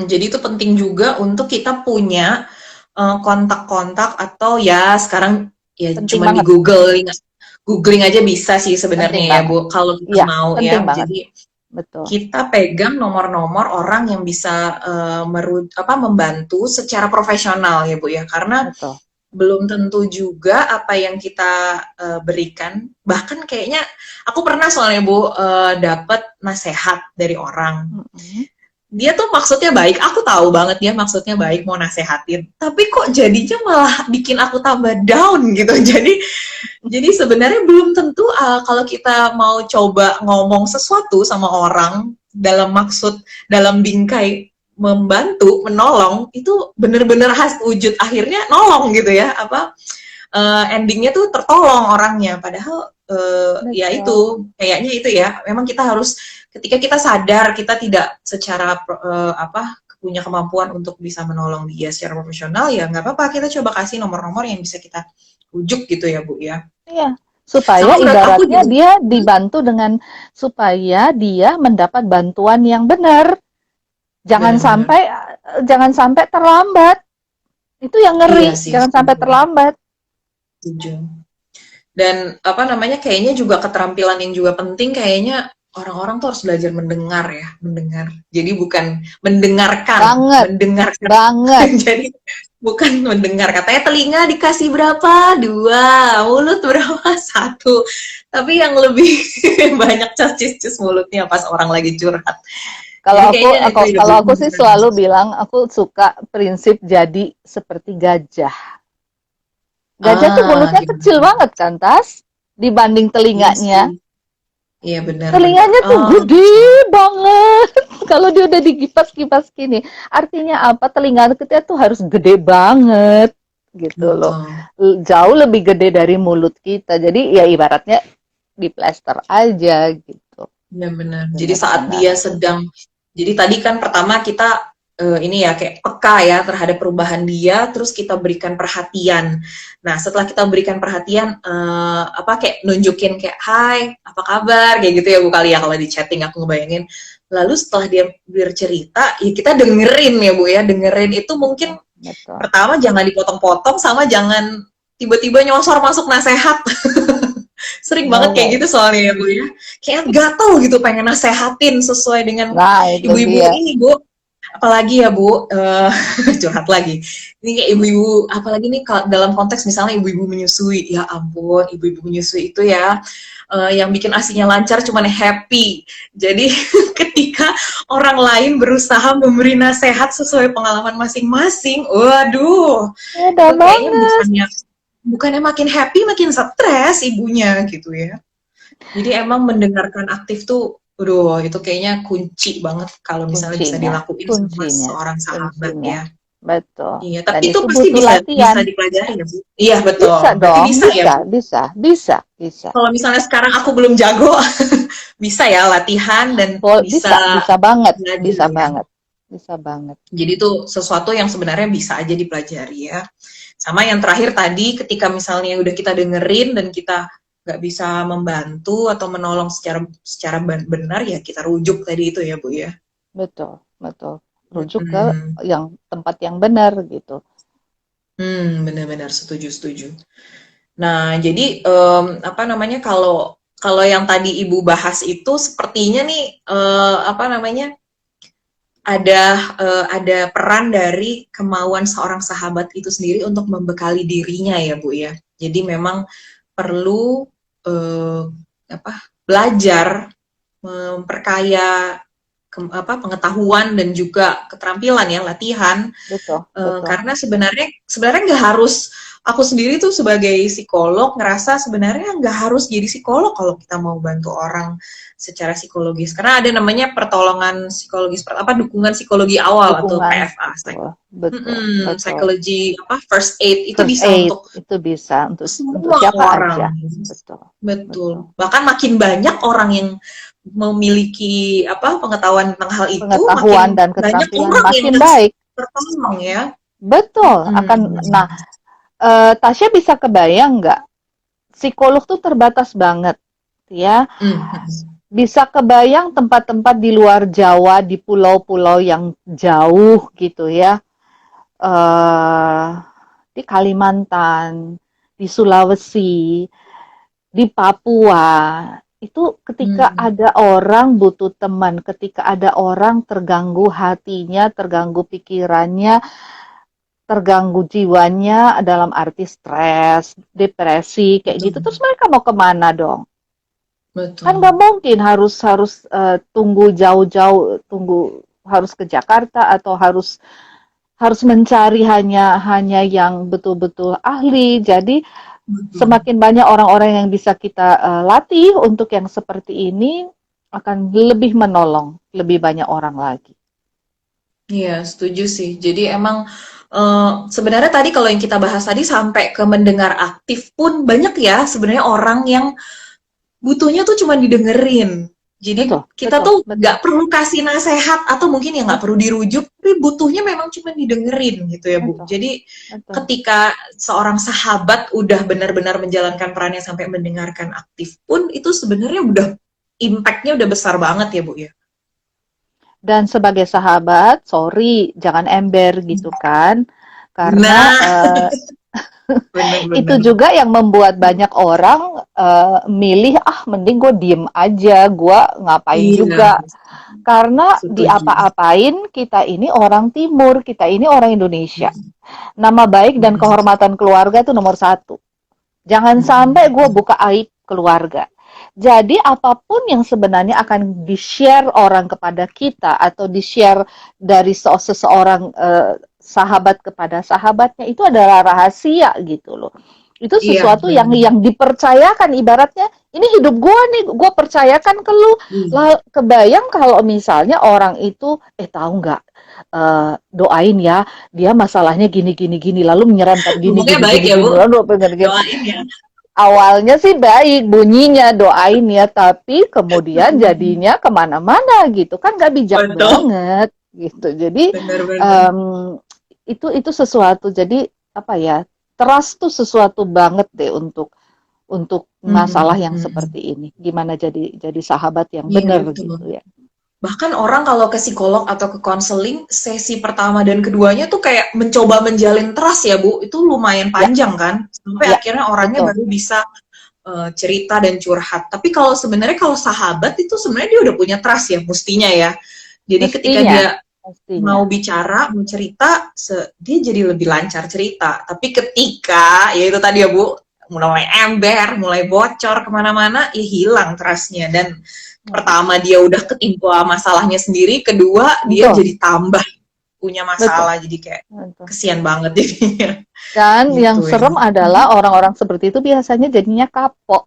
Jadi itu penting juga untuk kita punya kontak-kontak atau ya sekarang ya Penting cuman di banget, googling googling aja bisa sih penting sebenarnya ya banget. Bu kalau kita Iya, mau penting ya. banget. Jadi Betul, kita pegang nomor-nomor orang yang bisa membantu secara profesional ya Bu ya karena betul. belum tentu juga apa yang kita berikan bahkan kayaknya aku pernah soalnya Bu dapat nasehat dari orang Mm-mm. dia tuh maksudnya baik, aku tahu banget dia maksudnya baik mau nasehatin, tapi kok jadinya malah bikin aku tambah down gitu. Jadi sebenarnya belum tentu kalau kita mau coba ngomong sesuatu sama orang dalam maksud dalam bingkai membantu, menolong itu bener-bener wujud akhirnya nolong gitu ya apa endingnya tuh tertolong orangnya padahal ya Betul. itu kayaknya itu ya memang kita harus ketika kita sadar kita tidak secara apa punya kemampuan untuk bisa menolong dia secara profesional ya nggak apa-apa kita coba kasih nomor-nomor yang bisa kita ujuk gitu ya Bu ya Iya, supaya sama menurut aku ibaratnya juga dia dibantu dengan supaya dia mendapat bantuan yang benar. Jangan benar-benar sampai jangan sampai terlambat. Itu yang iya ngeri, sih jangan sampai terlambat. setuju Dan apa namanya, kayaknya juga keterampilan yang juga penting kayaknya orang-orang tuh harus belajar mendengar ya, mendengar. Jadi bukan mendengarkan, Banget, mendengarkan. banget. Jadi bukan mendengar. Katanya telinga dikasih berapa? Dua. Mulut berapa? Satu. Tapi yang lebih banyak cacis-cus mulutnya pas orang lagi curhat. Kalau Jadi aku, kayaknya itu juga kalau aku butuh sih training selalu sosial. bilang aku suka prinsip jadi seperti gajah. Gajah tuh Ah, mulutnya kecil gimana? banget kan, Tas? Dibanding Iya telinganya. sih. Iya benar-benar. Telinganya tuh Oh, gede banget. Kalau dia udah digipas-gipas gini. Artinya apa? Telinga kita tuh harus gede banget. Gitu loh. betul. Jauh lebih gede dari mulut kita. Jadi ya ibaratnya di plester aja gitu. Iya benar. Jadi saat dia Benar-benar. sedang, jadi tadi kan pertama kita ini ya kayak peka ya terhadap perubahan dia, terus kita berikan perhatian. Nah setelah kita berikan perhatian, apa kayak nunjukin kayak Hai, apa kabar, kayak gitu ya Bu kali ya kalau di chatting aku ngebayangin. Lalu setelah dia bercerita, ya kita dengerin ya Bu ya, dengerin itu mungkin Betul. Betul. pertama jangan dipotong-potong sama jangan tiba-tiba nyosor masuk nasehat. Sering banget kayak No. gitu soalnya ya Bu ya. Kayak gatel gitu pengen nasehatin sesuai dengan Nah, itu ibu-ibu dia. ini Bu. Apalagi ya Bu, curhat lagi. Ini kayak ibu-ibu, apalagi nih dalam konteks misalnya ibu-ibu menyusui. Ya ampun, ibu-ibu menyusui itu ya, yang bikin asinya lancar cuman happy. Jadi ketika orang lain berusaha memberi nasihat sesuai pengalaman masing-masing, waduh, Beda itu kayaknya banget. bukannya bukannya makin happy, makin stres ibunya gitu ya. Jadi emang mendengarkan aktif tuh, aduh itu kayaknya kunci banget kalau misalnya bisa Kuncinya, dilakuin sama kuncinya, seorang sahabat kuncinya. ya. Betul. Iya, Dan tapi itu itu pasti butuh bisa bisa latihan. dipelajari ya Bu? Iya Bisa betul, berarti dong, bisa ya bisa, Bu? bisa, bisa, bisa. Kalau misalnya sekarang aku belum jago, bisa ya latihan dan bisa Bisa, belajar bisa ya. banget, bisa banget. Jadi itu sesuatu yang sebenarnya bisa aja dipelajari ya. Sama yang terakhir tadi, ketika misalnya udah kita dengerin dan kita nggak bisa membantu atau menolong secara secara benar, ya kita rujuk tadi itu ya Bu ya. Betul, betul. Rujuk ke Hmm, yang tempat yang benar gitu. benar-benar setuju setuju. Nah, jadi apa namanya kalau kalau yang tadi Ibu bahas itu sepertinya nih apa namanya ada peran dari kemauan seorang sahabat itu sendiri untuk membekali dirinya ya Bu ya. Jadi memang perlu eh, apa belajar memperkaya pengetahuan dan juga keterampilan ya latihan. Betul, betul. Karena sebenarnya nggak harus, aku sendiri tuh sebagai psikolog ngerasa sebenarnya nggak harus jadi psikolog kalau kita mau bantu orang secara psikologis, karena ada namanya pertolongan psikologis apa dukungan psikologi awal atau Dukungan, PFA, betul, betul, betul. psychology apa first aid itu First bisa aid untuk itu bisa untuk semua siapa aja. orang. Betul, betul. Betul, bahkan makin banyak orang yang memiliki apa pengetahuan tentang hal itu, Pengetahuan makin dan banyak keterampilan orang yang makin baik. tertolong ya. Betul, akan. Nah, Tasya bisa kebayang nggak? Psikolog tuh terbatas banget, ya. Bisa kebayang tempat-tempat di luar Jawa, di pulau-pulau yang jauh gitu ya, eh di Kalimantan, di Sulawesi, di Papua. Itu ketika ada orang butuh teman, ketika ada orang terganggu hatinya, terganggu pikirannya, terganggu jiwanya dalam arti stres, depresi, kayak gitu. Betul, Terus mereka mau kemana dong? Kan betul. nggak mungkin harus harus tunggu jauh-jauh, tunggu harus ke Jakarta atau harus harus mencari hanya hanya yang betul-betul ahli. Jadi Betul. semakin banyak orang-orang yang bisa kita latih untuk yang seperti ini akan lebih menolong lebih banyak orang lagi. Iya, setuju sih. Jadi emang sebenarnya tadi kalau yang kita bahas tadi sampai ke mendengar aktif pun banyak ya sebenarnya orang yang butuhnya tuh cuma didengerin. Jadi Betul, kita betul, tuh betul, nggak perlu kasih nasihat atau mungkin ya nggak perlu dirujuk, tapi butuhnya memang cuma didengerin gitu ya Bu. betul, Jadi betul. ketika seorang sahabat udah benar-benar menjalankan perannya sampai mendengarkan aktif pun itu sebenarnya udah impact-nya udah besar banget ya Bu ya. Dan sebagai sahabat, sorry, jangan ember gitu kan. karena Nah, itu bener-bener. juga yang membuat banyak orang milih mending gue diem aja, gue ngapain Iya, juga. Karena setuju. diapa-apain kita ini orang Timur, kita ini orang Indonesia. Nama baik dan Mm-mm. kehormatan keluarga itu nomor satu. Jangan Mm-mm. sampai gue buka aib keluarga. Jadi apapun yang sebenarnya akan di-share orang kepada kita atau di-share dari seseorang sahabat kepada sahabatnya itu adalah rahasia gitu loh. Itu Iya, sesuatu yang benar. dipercayakan, ibaratnya ini hidup gue nih, gue percayakan ke lu. Iya. Lah, kebayang kalau misalnya orang itu tahu nggak, doain ya, dia masalahnya gini gini gini, lalu menyerempet gini Ngomongnya gini baik gini ya, gini, Bu. lalu pengen gini. Doain ya. Awalnya sih baik bunyinya, doain ya, tapi kemudian Mm-mm. jadinya kemana-mana gitu kan, nggak bijak Betul. banget gitu. Jadi Benar-benar. em, itu sesuatu, jadi apa ya, trust tuh sesuatu banget deh untuk masalah Mm-mm. yang Mm-mm. seperti ini. Gimana jadi sahabat yang Iya, benar betul. gitu ya. Bahkan orang kalau ke psikolog atau ke konseling, sesi pertama dan keduanya tuh kayak mencoba menjalin trust ya, Bu. Itu lumayan Ya, panjang kan, sampai ya, akhirnya orangnya betul. baru bisa cerita dan curhat. Tapi kalau sebenarnya kalau sahabat itu sebenarnya dia udah punya trust ya, mestinya ya. Jadi ketika Mestinya, dia mestinya. mau bicara, mau cerita, dia jadi lebih lancar cerita. Tapi ketika, ya itu tadi ya Bu, mulai ember, mulai bocor kemana-mana, ya hilang trustnya. Dan pertama dia udah ketimpa masalahnya sendiri, kedua dia Betul, jadi tambah punya betul, masalah, jadi kayak betul. kesian banget jadinya. Dan yang Gitu ya. serem adalah orang-orang seperti itu biasanya jadinya kapok.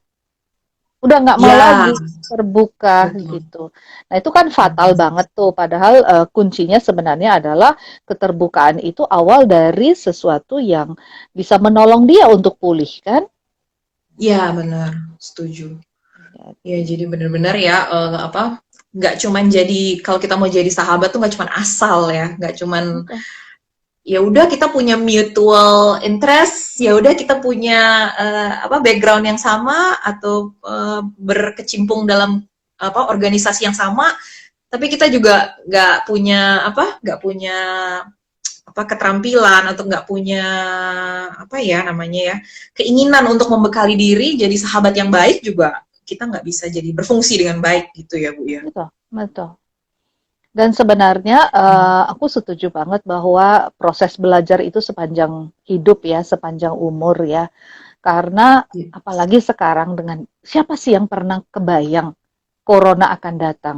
Udah nggak mau Ya, lagi terbuka betul. gitu. Nah itu kan fatal Mhm. banget tuh. Padahal kuncinya sebenarnya adalah keterbukaan itu awal dari sesuatu yang bisa menolong dia untuk pulih kan. Ya, benar, setuju. Ya, Jadi, jadi benar-benar ya apa? Nggak cuman jadi kalau kita mau jadi sahabat tuh nggak cuman asal ya, nggak cuman betul, ya udah kita punya mutual interest, ya udah kita punya apa background yang sama atau berkecimpung dalam apa organisasi yang sama, tapi kita juga nggak punya apa keterampilan atau nggak punya apa ya namanya ya keinginan untuk membekali diri jadi sahabat yang baik juga kita nggak bisa jadi berfungsi dengan baik gitu ya Bu ya. betul, betul. Dan sebenarnya aku setuju banget bahwa proses belajar itu sepanjang hidup ya, sepanjang umur ya. Karena Iya. apalagi sekarang, dengan siapa sih yang pernah kebayang corona akan datang?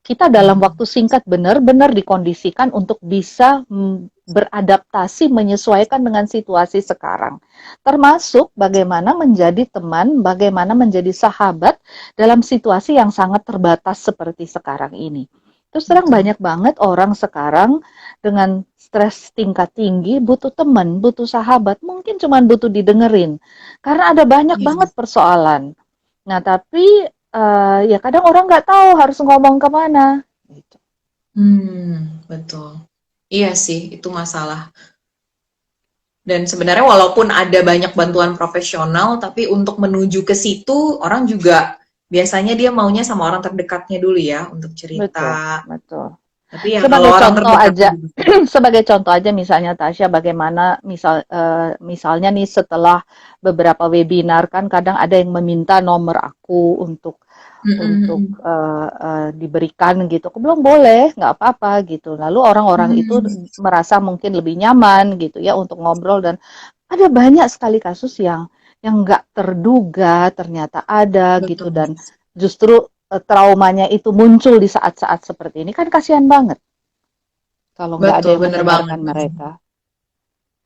Kita dalam Hmm. waktu singkat benar-benar dikondisikan untuk bisa beradaptasi, menyesuaikan dengan situasi sekarang. Termasuk bagaimana menjadi teman, bagaimana menjadi sahabat dalam situasi yang sangat terbatas seperti sekarang ini. Terus terang Betul. banyak banget orang sekarang dengan stres tingkat tinggi butuh teman, butuh sahabat, mungkin cuma butuh didengerin. Karena ada banyak Iya. banget persoalan. Nah, tapi ya kadang orang nggak tahu harus ngomong kemana. Gitu. Betul. Iya sih, itu masalah. Dan sebenarnya walaupun ada banyak bantuan profesional, tapi untuk menuju ke situ orang juga biasanya dia maunya sama orang terdekatnya dulu ya untuk cerita. Betul, betul. Tapi ya kalau Sebagai orang contoh terdekatnya aja, juga. sebagai contoh aja misalnya Tasya, bagaimana misalnya nih setelah beberapa webinar kan kadang ada yang meminta nomor aku untuk Mm-mm. diberikan gitu. Aku bilang boleh, nggak apa-apa gitu. Lalu orang-orang itu Hmm, merasa mungkin lebih nyaman gitu ya untuk ngobrol, dan ada banyak sekali kasus yang nggak terduga ternyata ada gitu, betul. dan justru traumanya itu muncul di saat-saat seperti ini, kan kasihan banget kalau nggak ada Betul, yang bener banget. mendengarkan mereka.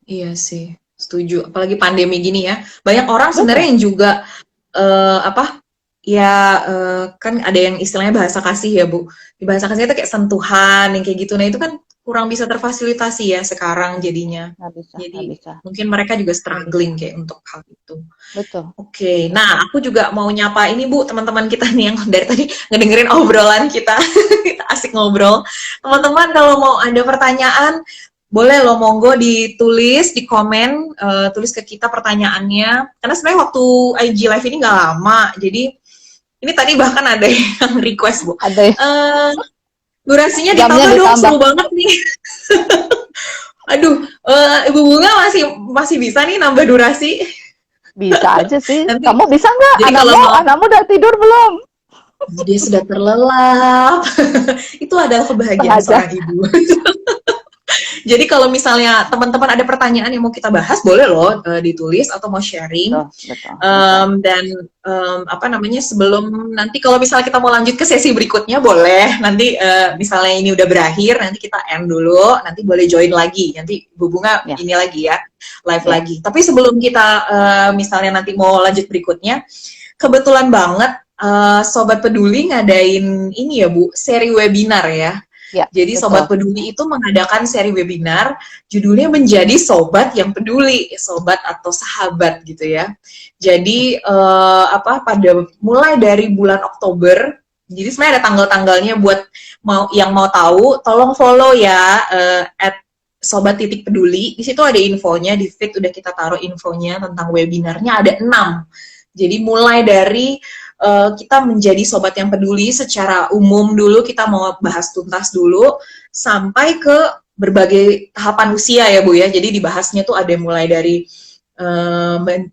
Iya sih, setuju. Apalagi pandemi gini ya. Banyak orang sebenarnya Betul, yang juga apa ya kan ada yang istilahnya bahasa kasih ya Bu. Di bahasa kasih itu kayak sentuhan yang kayak gitu. Nah itu kan kurang bisa terfasilitasi ya sekarang jadinya. nggak bisa, nggak Jadi bisa, mungkin mereka juga nggak bisa. struggling kayak untuk hal itu. Betul, Oke, betul. nah aku juga mau nyapa ini Bu, teman-teman kita nih yang dari tadi ngedengerin obrolan kita. Kita asik ngobrol. Teman-teman kalau mau ada pertanyaan, boleh lo monggo ditulis di komen, tulis ke kita pertanyaannya. Karena sebenarnya waktu IG live ini nggak lama, jadi ini tadi bahkan ada yang request Bu. Ada yang Eh, durasinya jamnya ditambah dong, ditambah. seru banget nih. Aduh, Ibu Bunga masih masih bisa nih nambah durasi. Bisa aja sih. Nanti Kamu bisa nggak? jadi kalau Anakmu, mau anakmu udah tidur belum? dia sudah terlelap. Itu adalah kebahagiaan Setengah jam. seorang ibu. Jadi kalau misalnya teman-teman ada pertanyaan yang mau kita bahas, boleh loh ditulis atau mau sharing. Betul, betul, betul. Dan apa namanya, sebelum nanti kalau misalnya kita mau lanjut ke sesi berikutnya, boleh. Nanti misalnya ini udah berakhir, nanti kita end dulu. Nanti boleh join lagi. Nanti Bu Bunga Ya, ini lagi ya, live ya. lagi. Tapi sebelum kita misalnya nanti mau lanjut berikutnya, kebetulan banget Sobat Peduli ngadain ini ya Bu, seri webinar ya. Ya, Jadi Sobat betul. Peduli itu mengadakan seri webinar, judulnya menjadi Sobat yang Peduli, Sobat atau Sahabat gitu ya. Jadi apa, pada mulai dari bulan Oktober, jadi sebenarnya ada tanggal-tanggalnya buat yang mau tahu, tolong follow ya at Sobat titik peduli. Di situ ada infonya, di feed udah kita taruh infonya tentang webinarnya, ada 6. Jadi mulai dari kita menjadi sobat yang peduli secara umum dulu, kita mau bahas tuntas dulu, sampai ke berbagai tahapan usia ya Bu ya. Jadi dibahasnya tuh ada mulai dari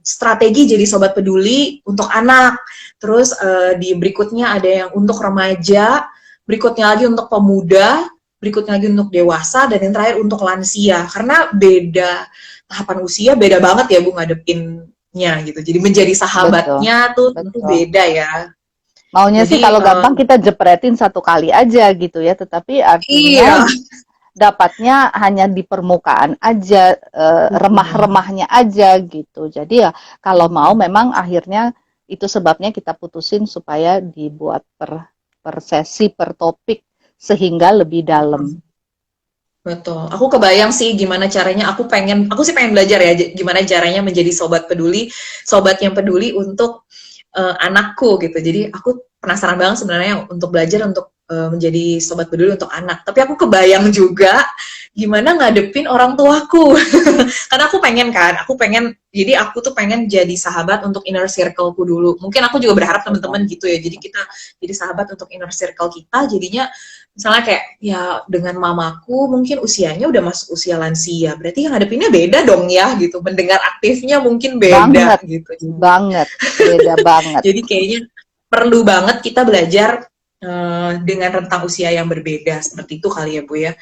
strategi jadi sobat peduli untuk anak, terus di berikutnya ada yang untuk remaja, berikutnya lagi untuk pemuda, berikutnya lagi untuk dewasa, dan yang terakhir untuk lansia. Karena beda tahapan usia, beda banget ya Bu ngadepinnya gitu. Jadi menjadi Betul, sahabatnya tuh tentu betul. beda ya. Maunya sih Jadi kalau gampang kita jepretin satu kali aja gitu ya, tetapi artinya iya. dapatnya hanya di permukaan aja, remah-remahnya aja gitu. Jadi ya kalau mau memang akhirnya itu sebabnya kita putusin supaya dibuat per sesi, per topik sehingga lebih dalam. Betul. Aku kebayang sih gimana caranya. Aku sih pengen belajar ya gimana caranya menjadi sobat peduli, sobat yang peduli untuk anakku gitu. Jadi aku penasaran banget sebenarnya untuk belajar untuk menjadi sobat peduli untuk anak. Tapi aku kebayang juga gimana ngadepin orang tuaku. Karena jadi aku tuh pengen jadi sahabat untuk inner circleku dulu. Mungkin aku juga berharap Betul. teman-teman gitu ya. Jadi kita jadi sahabat untuk inner circle kita. Jadinya misalnya kayak ya dengan mamaku mungkin usianya udah masuk usia lansia. Berarti yang ngadepinnya beda dong ya gitu. Mendengar aktifnya mungkin beda Banget, gitu. banget, beda banget. Jadi kayaknya perlu banget kita belajar dengan rentang usia yang berbeda seperti itu kali ya Bu ya.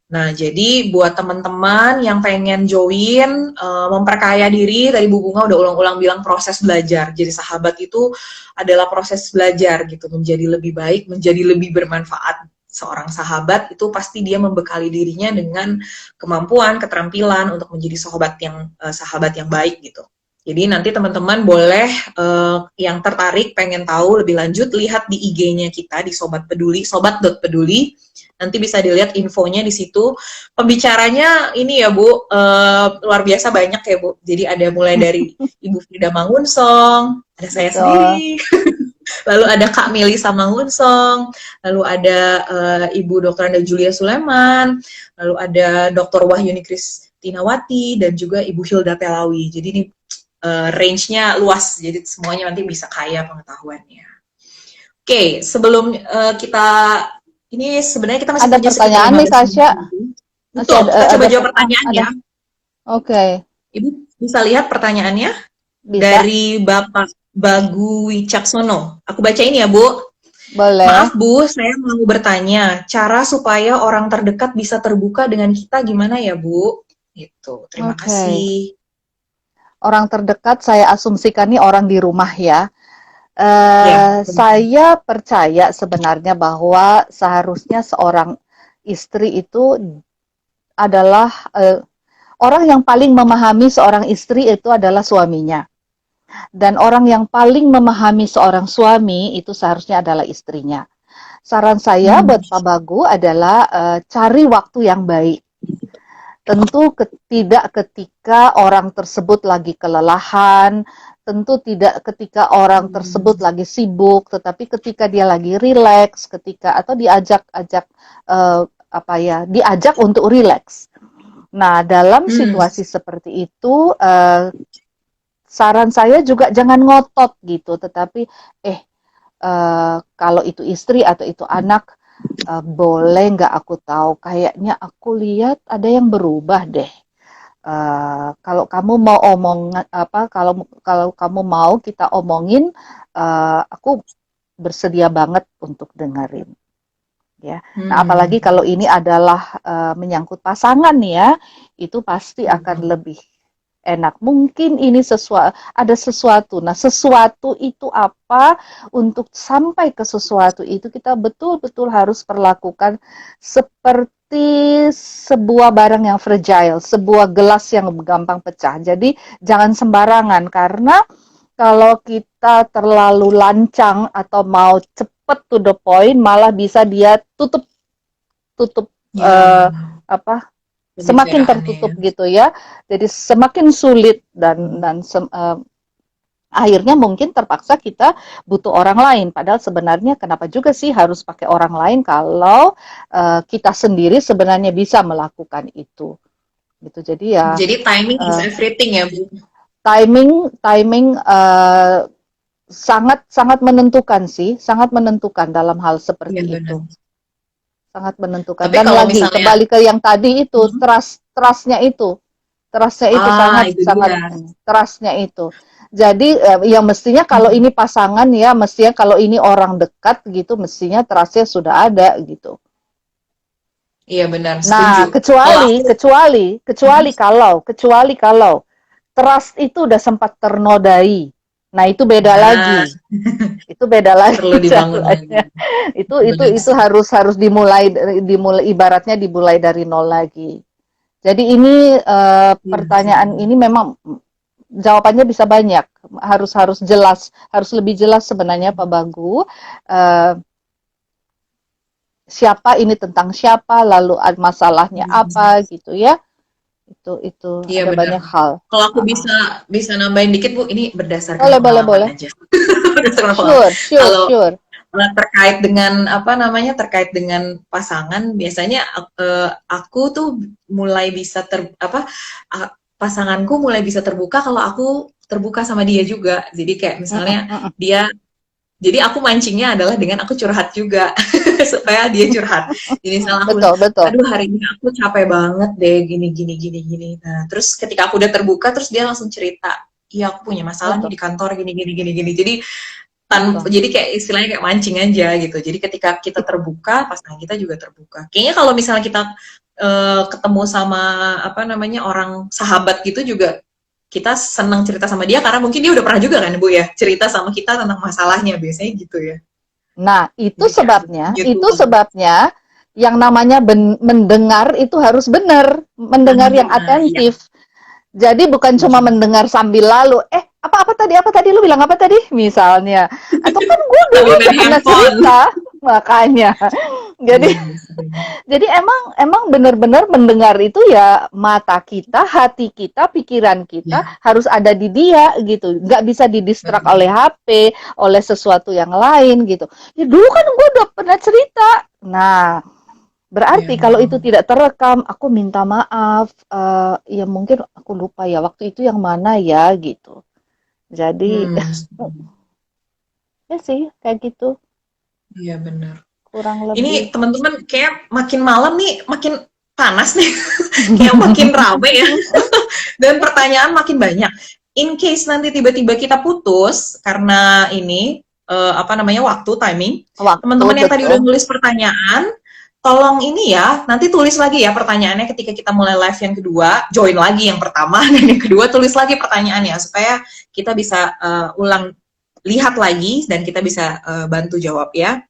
Nah, jadi buat teman-teman yang pengen join, memperkaya diri, tadi Bu Bunga udah ulang-ulang bilang proses belajar. Jadi sahabat itu adalah proses belajar gitu, menjadi lebih baik, menjadi lebih bermanfaat. Seorang sahabat itu pasti dia membekali dirinya dengan kemampuan, keterampilan untuk menjadi sahabat yang baik gitu. Jadi nanti teman-teman boleh yang tertarik pengen tahu lebih lanjut, lihat di IG-nya kita di Sobat Peduli, sobat.peduli. Nanti bisa dilihat infonya di situ. Pembicaranya ini ya Bu, luar biasa banyak ya Bu. Jadi ada mulai dari Ibu Frida Mangunsong, ada saya Betul. sendiri, lalu ada Kak Melisa Mangunsong, lalu ada Ibu Dr. Anda Julia Suleman, lalu ada Dr. Wahyuni Kristinawati, dan juga Ibu Hilda Telawi. Jadi ini range-nya luas, jadi semuanya nanti bisa kaya pengetahuannya. Oke, sebelum kita ini sebenarnya kita masih Ada punya sekitar pertanyaan nih 15 menit Tasya. lagi. Masih Betul, kita coba ada jawab pertanyaan ada. ya. Oke, Ibu bisa lihat pertanyaannya bisa. dari Bapak Bagu Wicaksono. Aku baca ini ya, Bu. Boleh. Maaf Bu, saya mau bertanya, cara supaya orang terdekat bisa terbuka dengan kita gimana ya Bu? Gitu, terima Oke. kasih. Orang terdekat saya asumsikan nih orang di rumah ya. Ya, benar. Saya percaya sebenarnya bahwa seharusnya seorang istri itu adalah orang yang paling memahami seorang istri itu adalah suaminya. Dan orang yang paling memahami seorang suami itu seharusnya adalah istrinya. Saran saya Hmm. buat Pak Bagu adalah cari waktu yang baik. Tentu tidak ketika orang tersebut lagi kelelahan, tentu tidak ketika orang tersebut lagi sibuk, tetapi ketika dia lagi rileks, ketika atau diajak-ajak diajak untuk rileks. Nah, dalam Hmm. situasi seperti itu, saran saya juga jangan ngotot gitu, tetapi kalau itu istri atau itu anak, boleh nggak aku tahu? Kayaknya aku lihat ada yang berubah deh. kalau kamu mau kalau kamu mau kita omongin, aku bersedia banget untuk dengerin. Ya. Nah, apalagi kalau ini adalah menyangkut pasangan ya, itu pasti akan lebih enak. Mungkin ini ada sesuatu. Nah, sesuatu itu apa? Untuk sampai ke sesuatu itu kita betul-betul harus perlakukan seperti sebuah barang yang fragile, sebuah gelas yang gampang pecah. Jadi jangan sembarangan karena kalau kita terlalu lancang atau mau cepet to the point, malah bisa dia tutup tutup Ya, apa semakin pembicaraannya ya. tertutup gitu ya. Jadi semakin sulit akhirnya mungkin terpaksa kita butuh orang lain. Padahal sebenarnya kenapa juga sih harus pakai orang lain kalau kita sendiri sebenarnya bisa melakukan itu. Gitu. Jadi ya Jadi timing is uh, everything ya, Bu. timing timing sangat sangat menentukan sih, sangat menentukan dalam hal Iya seperti benar. itu. Sangat menentukan. Tapi Dan kalau lagi misalnya, kembali ke yang tadi itu trustnya itu. Trustnya itu sangat itu sangat dia. trustnya itu. Jadi ya mestinya kalau ini pasangan ya mestinya kalau ini orang dekat gitu mestinya trustnya sudah ada gitu. Iya benar, setuju. Nah, Kalau aku, kecuali kalau trust itu udah sempat ternodai. Nah, itu beda nah, lagi. Itu beda lagi perlu dibangun lagi. caranya. Itu Benar sih. harus dimulai ibaratnya dimulai dari nol lagi. Jadi ini Iya sih. pertanyaan ini memang jawabannya bisa banyak. Harus jelas, harus lebih jelas sebenarnya Pak Bagu. Eh, Siapa ini tentang siapa, lalu masalahnya apa gitu ya. Itu Iya ada benar. banyak hal. Kalau aku Uh-uh. bisa bisa nambahin dikit Bu, ini berdasarkan Boleh, boleh, pengalaman boleh. aja. Berdasarkan pengalaman. Sure, sure, Kalau sure. terkait dengan apa namanya terkait dengan pasangan, biasanya aku tuh mulai bisa pasanganku mulai bisa terbuka kalau aku terbuka sama dia juga. Jadi kayak Mm-mm, misalnya mm-mm. dia jadi aku mancingnya adalah dengan aku curhat juga supaya dia curhat. Jadi misalnya aku bilang, Betul, betul, aduh hari ini aku capek banget deh gini gini gini gini. Nah terus ketika aku udah terbuka terus dia langsung cerita, iya aku punya masalah nih betul, di kantor gini gini gini gini. Jadi betul. jadi kayak istilahnya kayak mancing aja gitu. Jadi ketika kita terbuka, pasangan kita juga terbuka. Kayaknya kalau misalnya kita ketemu sama apa namanya orang sahabat gitu juga kita senang cerita sama dia karena mungkin dia udah pernah juga kan Bu ya cerita sama kita tentang masalahnya biasanya gitu ya. Nah, Jadi kayak ada itu mutual. sebabnya yang namanya mendengar itu harus benar, mendengar yang Nah, iya. atentif. Jadi bukan cuma Setuju. mendengar sambil lalu, apa tadi, lu bilang apa tadi? Misalnya. Atau kan gue dulu Sambil udah main pernah handphone. cerita, makanya. Jadi Iya, sering. jadi emang benar-benar mendengar itu ya mata kita, hati kita, pikiran kita Ya, harus ada di dia gitu. Nggak bisa didistrak oleh betul. HP, oleh sesuatu yang lain gitu. Ya dulu kan gue udah pernah cerita. Nah, Iya, berarti kalau itu tidak terekam, aku minta maaf. Ya mungkin aku lupa ya waktu itu yang mana ya gitu. Jadi setuju. ya sih kayak gitu Iya benar. kurang lebih. Ini teman-teman kayak makin malam nih makin panas nih. Kayak makin rame ya. Dan pertanyaan makin banyak. In case nanti tiba-tiba kita putus karena ini apa namanya waktu timing, Waktu teman-teman yang tadi betul. udah nulis pertanyaan, tolong ini ya, nanti tulis lagi ya pertanyaannya ketika kita mulai live yang kedua, join lagi yang pertama dan yang kedua tulis lagi pertanyaannya supaya kita bisa ulang lihat lagi dan kita bisa bantu jawab ya.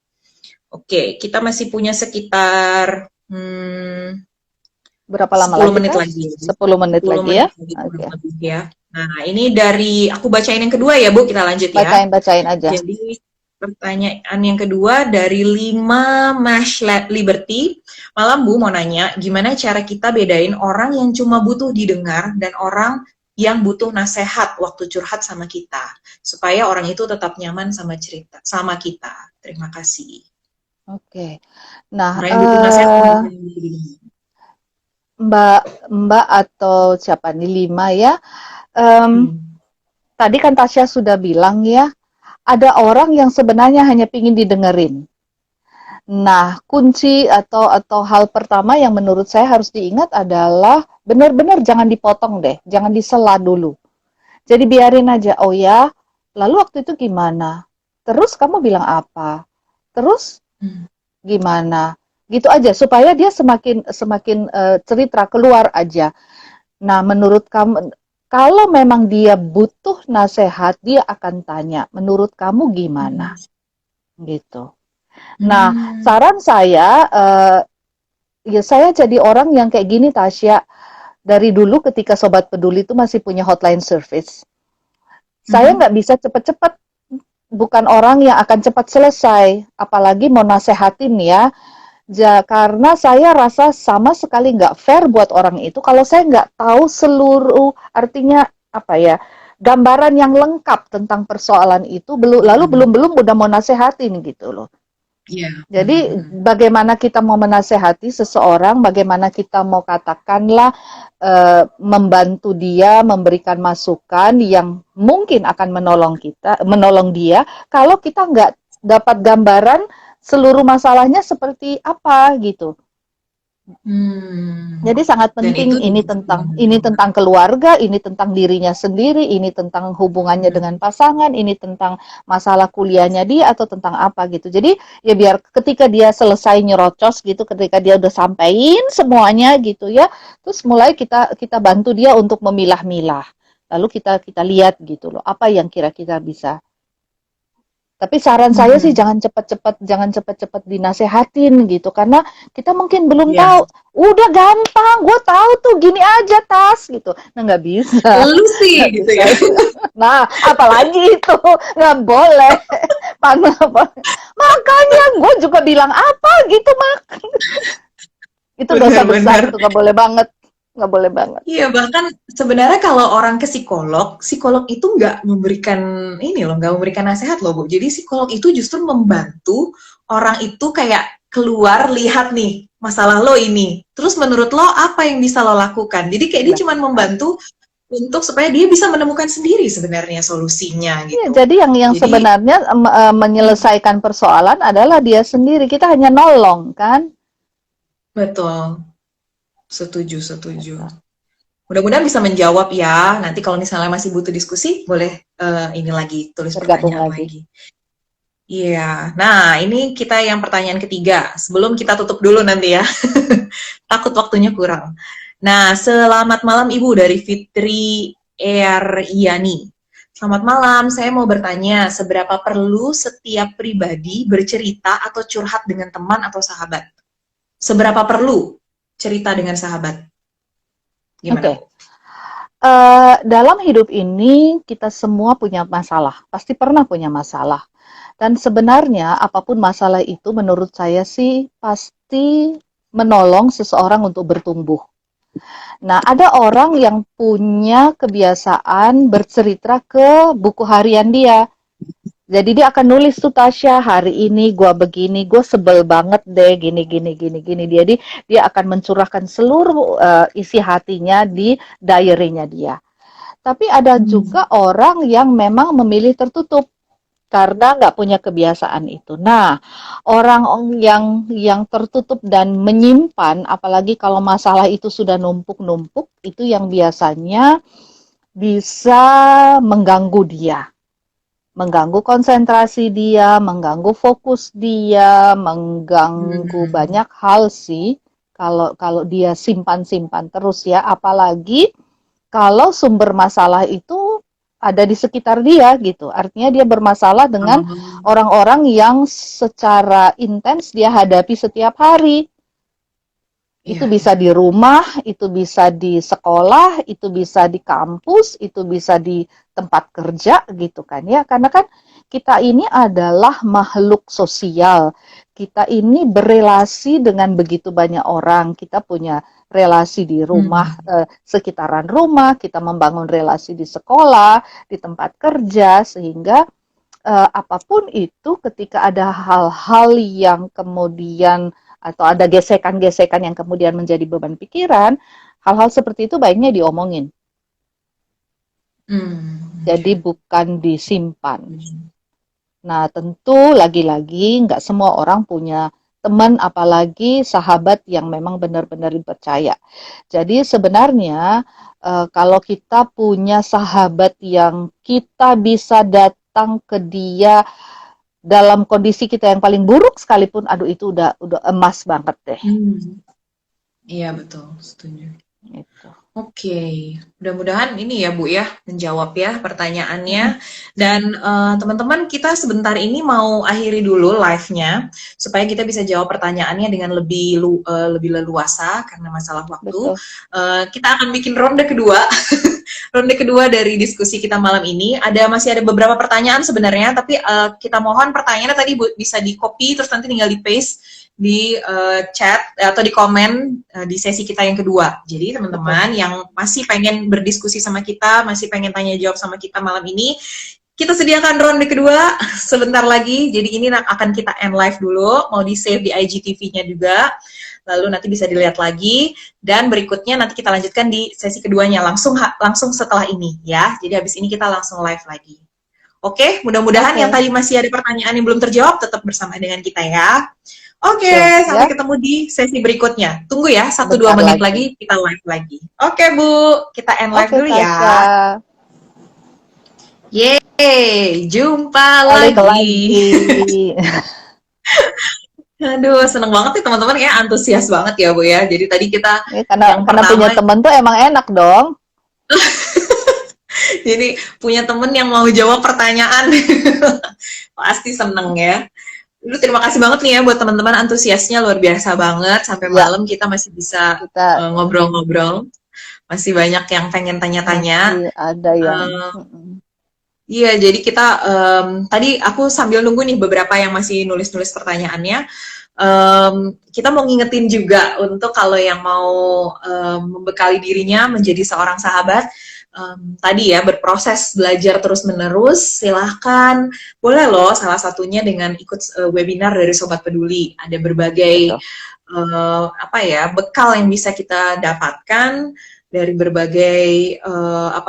Oke, kita masih punya sekitar Berapa lama 10 lagi menit Tes? lagi. 10 menit 10 lagi ya. menit lagi kurang Oke. lebih ya. Nah, ini dari aku bacain yang kedua ya, Bu. Kita lanjut ya. Bacain aja. Jadi pertanyaan yang kedua dari 5 Mash Liberty. Malam Bu mau nanya, gimana cara kita bedain orang yang cuma butuh didengar dan orang yang butuh nasehat waktu curhat sama kita supaya orang itu tetap nyaman sama cerita sama kita. Terima kasih. Oke. Nah, Orang yang butuh nasehat sama orang yang butuh didengar. Mbak Mbak atau siapa nih 5 ya. Em, Hmm. Tadi kan Tasya sudah bilang ya, ada orang yang sebenarnya hanya pingin didengerin. Nah, kunci atau hal pertama yang menurut saya harus diingat adalah benar-benar jangan dipotong deh, jangan disela dulu. Jadi biarin aja, oh ya, lalu waktu itu gimana? Terus kamu bilang apa? Terus Hmm. gimana? Gitu aja supaya dia semakin semakin cerita keluar aja. Nah, menurut kamu kalau memang dia butuh nasihat, dia akan tanya, menurut kamu Hmm. gimana? Gitu. Nah, Hmm. saran saya, ya saya jadi orang yang kayak gini, Tasya. Dari dulu ketika Sobat Peduli itu masih punya hotline service, saya Mhm. nggak bisa cepet-cepet, bukan orang yang akan cepat selesai, apalagi mau nasehatin ya. Karena saya rasa sama sekali nggak fair buat orang itu kalau saya nggak tahu seluruh, artinya apa ya, gambaran yang lengkap tentang persoalan itu, belum lalu belum Mhm. belum udah mau nasehatin gitu loh. Iya. Mhm. Jadi Mhm. bagaimana kita mau menasehati seseorang, bagaimana kita mau katakanlah membantu dia, memberikan masukan yang mungkin akan menolong kita, menolong dia, kalau kita nggak dapat gambaran seluruh masalahnya seperti apa gitu. Hmm. Jadi sangat Dan itu penting ini mhm. tentang keluarga, ini tentang dirinya sendiri, ini tentang hubungannya Mhm. dengan pasangan, ini tentang masalah kuliahnya dia atau tentang apa gitu. Jadi ya biar ketika dia selesai nyerocos gitu, ketika dia udah sampein semuanya gitu ya, terus mulai kita kita bantu dia untuk memilah-milah. Lalu kita kita lihat gitu loh, apa yang kira-kira bisa. Tapi saran saya sih Mhm. jangan cepet-cepet dinasehatin gitu karena kita mungkin belum Iya. tahu. Udah gampang, gue tahu tuh gini aja tas gitu. Nah nggak bisa, Lu sih nggak gitu bisa. ya. Nah apalagi itu nggak boleh. Apa? Makanya gue juga bilang apa gitu mak. Itu dosa besar Benar-benar. tuh nggak boleh banget, nggak boleh banget. Iya, bahkan sebenarnya kalau orang ke psikolog, psikolog itu nggak memberikan ini loh, nggak memberikan nasihat loh, Bu. Jadi psikolog itu justru membantu orang itu kayak keluar, lihat nih, masalah lo ini. Terus menurut lo apa yang bisa lo lakukan? Jadi kayak dia cuma Dilakukan. membantu untuk supaya dia bisa menemukan sendiri sebenarnya solusinya Iya, gitu. jadi yang Jadi, sebenarnya menyelesaikan persoalan adalah dia sendiri. Kita hanya nolong kan. betul, setuju, setuju. Gitu. Mudah-mudahan bisa menjawab ya. Nanti kalau misalnya masih butuh diskusi, boleh ini lagi tulis Bergabung pertanyaan lagi. lagi. Iya. Nah, ini kita yang pertanyaan ketiga. Sebelum kita tutup dulu nanti ya. Takut waktunya kurang. Nah, selamat malam Ibu dari Fitri Eryani. Selamat malam, saya mau bertanya, seberapa perlu setiap pribadi bercerita atau curhat dengan teman atau sahabat? Seberapa perlu cerita dengan sahabat? Gimana, Oke. Bu? Dalam hidup ini kita semua punya masalah. Pasti pernah punya masalah. Dan sebenarnya apapun masalah itu menurut saya sih pasti menolong seseorang untuk bertumbuh. Nah, ada orang yang punya kebiasaan bercerita ke buku harian dia. Jadi dia akan nulis tuh Tasya, hari ini gua begini, gue sebel banget deh, gini gini gini gini. Jadi dia akan mencurahkan seluruh isi hatinya di diary-nya dia. Tapi ada Hmm. juga orang yang memang memilih tertutup karena nggak punya kebiasaan itu. Nah, orang yang tertutup dan menyimpan, apalagi kalau masalah itu sudah numpuk-numpuk, itu yang biasanya bisa mengganggu dia, mengganggu konsentrasi dia, mengganggu fokus dia, mengganggu Hmm. banyak hal sih. Kalau kalau dia simpan-simpan terus ya, apalagi kalau sumber masalah itu ada di sekitar dia gitu. Artinya dia bermasalah dengan Oh, orang-orang yang secara intens dia hadapi setiap hari. iya, Itu bisa iya. di rumah, itu bisa di sekolah, itu bisa di kampus, itu bisa di tempat kerja gitu kan ya. Karena kan kita ini adalah makhluk sosial. Kita ini berelasi dengan begitu banyak orang. Kita punya relasi di rumah, Hmm. sekitaran rumah, kita membangun relasi di sekolah, di tempat kerja, sehingga apapun itu ketika ada hal-hal yang kemudian atau ada gesekan-gesekan yang kemudian menjadi beban pikiran, hal-hal seperti itu baiknya diomongin. Hmm. Jadi Oke. bukan disimpan. Nah, tentu lagi-lagi nggak semua orang punya teman, apalagi sahabat yang memang benar-benar dipercaya. Jadi sebenarnya kalau kita punya sahabat yang kita bisa datang ke dia dalam kondisi kita yang paling buruk sekalipun, aduh itu udah emas banget deh. Iya betul, setuju. Gitu. Oke, mudah-mudahan ini ya Bu ya menjawab ya pertanyaannya. Dan teman-teman kita sebentar ini mau akhiri dulu live-nya supaya kita bisa jawab pertanyaannya dengan lebih leluasa karena masalah waktu. Betul. Kita akan bikin ronde kedua, ronde kedua dari diskusi kita malam ini. Masih ada beberapa pertanyaan sebenarnya, tapi kita mohon pertanyaannya tadi bisa di copy terus nanti tinggal di paste di chat atau di komen di sesi kita yang kedua. Jadi teman-teman yang masih pengen berdiskusi sama kita, masih pengen tanya jawab sama kita malam ini, kita sediakan ronde kedua sebentar lagi. Jadi ini akan kita end live dulu, mau di save di IGTV-nya juga. Lalu nanti bisa dilihat lagi dan berikutnya nanti kita lanjutkan di sesi keduanya langsung setelah ini ya. Jadi habis ini kita langsung live lagi. Oke, mudah-mudahan yang tadi masih ada pertanyaan yang belum terjawab tetap bersama dengan kita ya. Oke, sampai ketemu di sesi berikutnya. Tunggu ya, 1-2 menit lagi kita live lagi. Oke, Bu, kita end live dulu ya. Yeay, jumpa lagi. Aduh, seneng banget nih teman-teman, kayak antusias banget ya Bu ya. Jadi tadi kita karena punya temen tuh emang enak dong. Jadi punya temen yang mau jawab pertanyaan pasti seneng ya. Dulu terima kasih banget nih ya buat teman-teman, antusiasnya luar biasa banget. Sampai malam kita masih bisa ngobrol-ngobrol. Masih banyak yang pengen tanya-tanya. Ada yang iya, jadi kita tadi aku sambil nunggu nih beberapa yang masih nulis-nulis pertanyaannya. Kita mau ngingetin juga untuk kalau yang mau membekali dirinya menjadi seorang sahabat, tadi ya berproses belajar terus-menerus, silahkan boleh loh salah satunya dengan ikut webinar dari Sobat Peduli. Ada berbagai bekal yang bisa kita dapatkan dari berbagai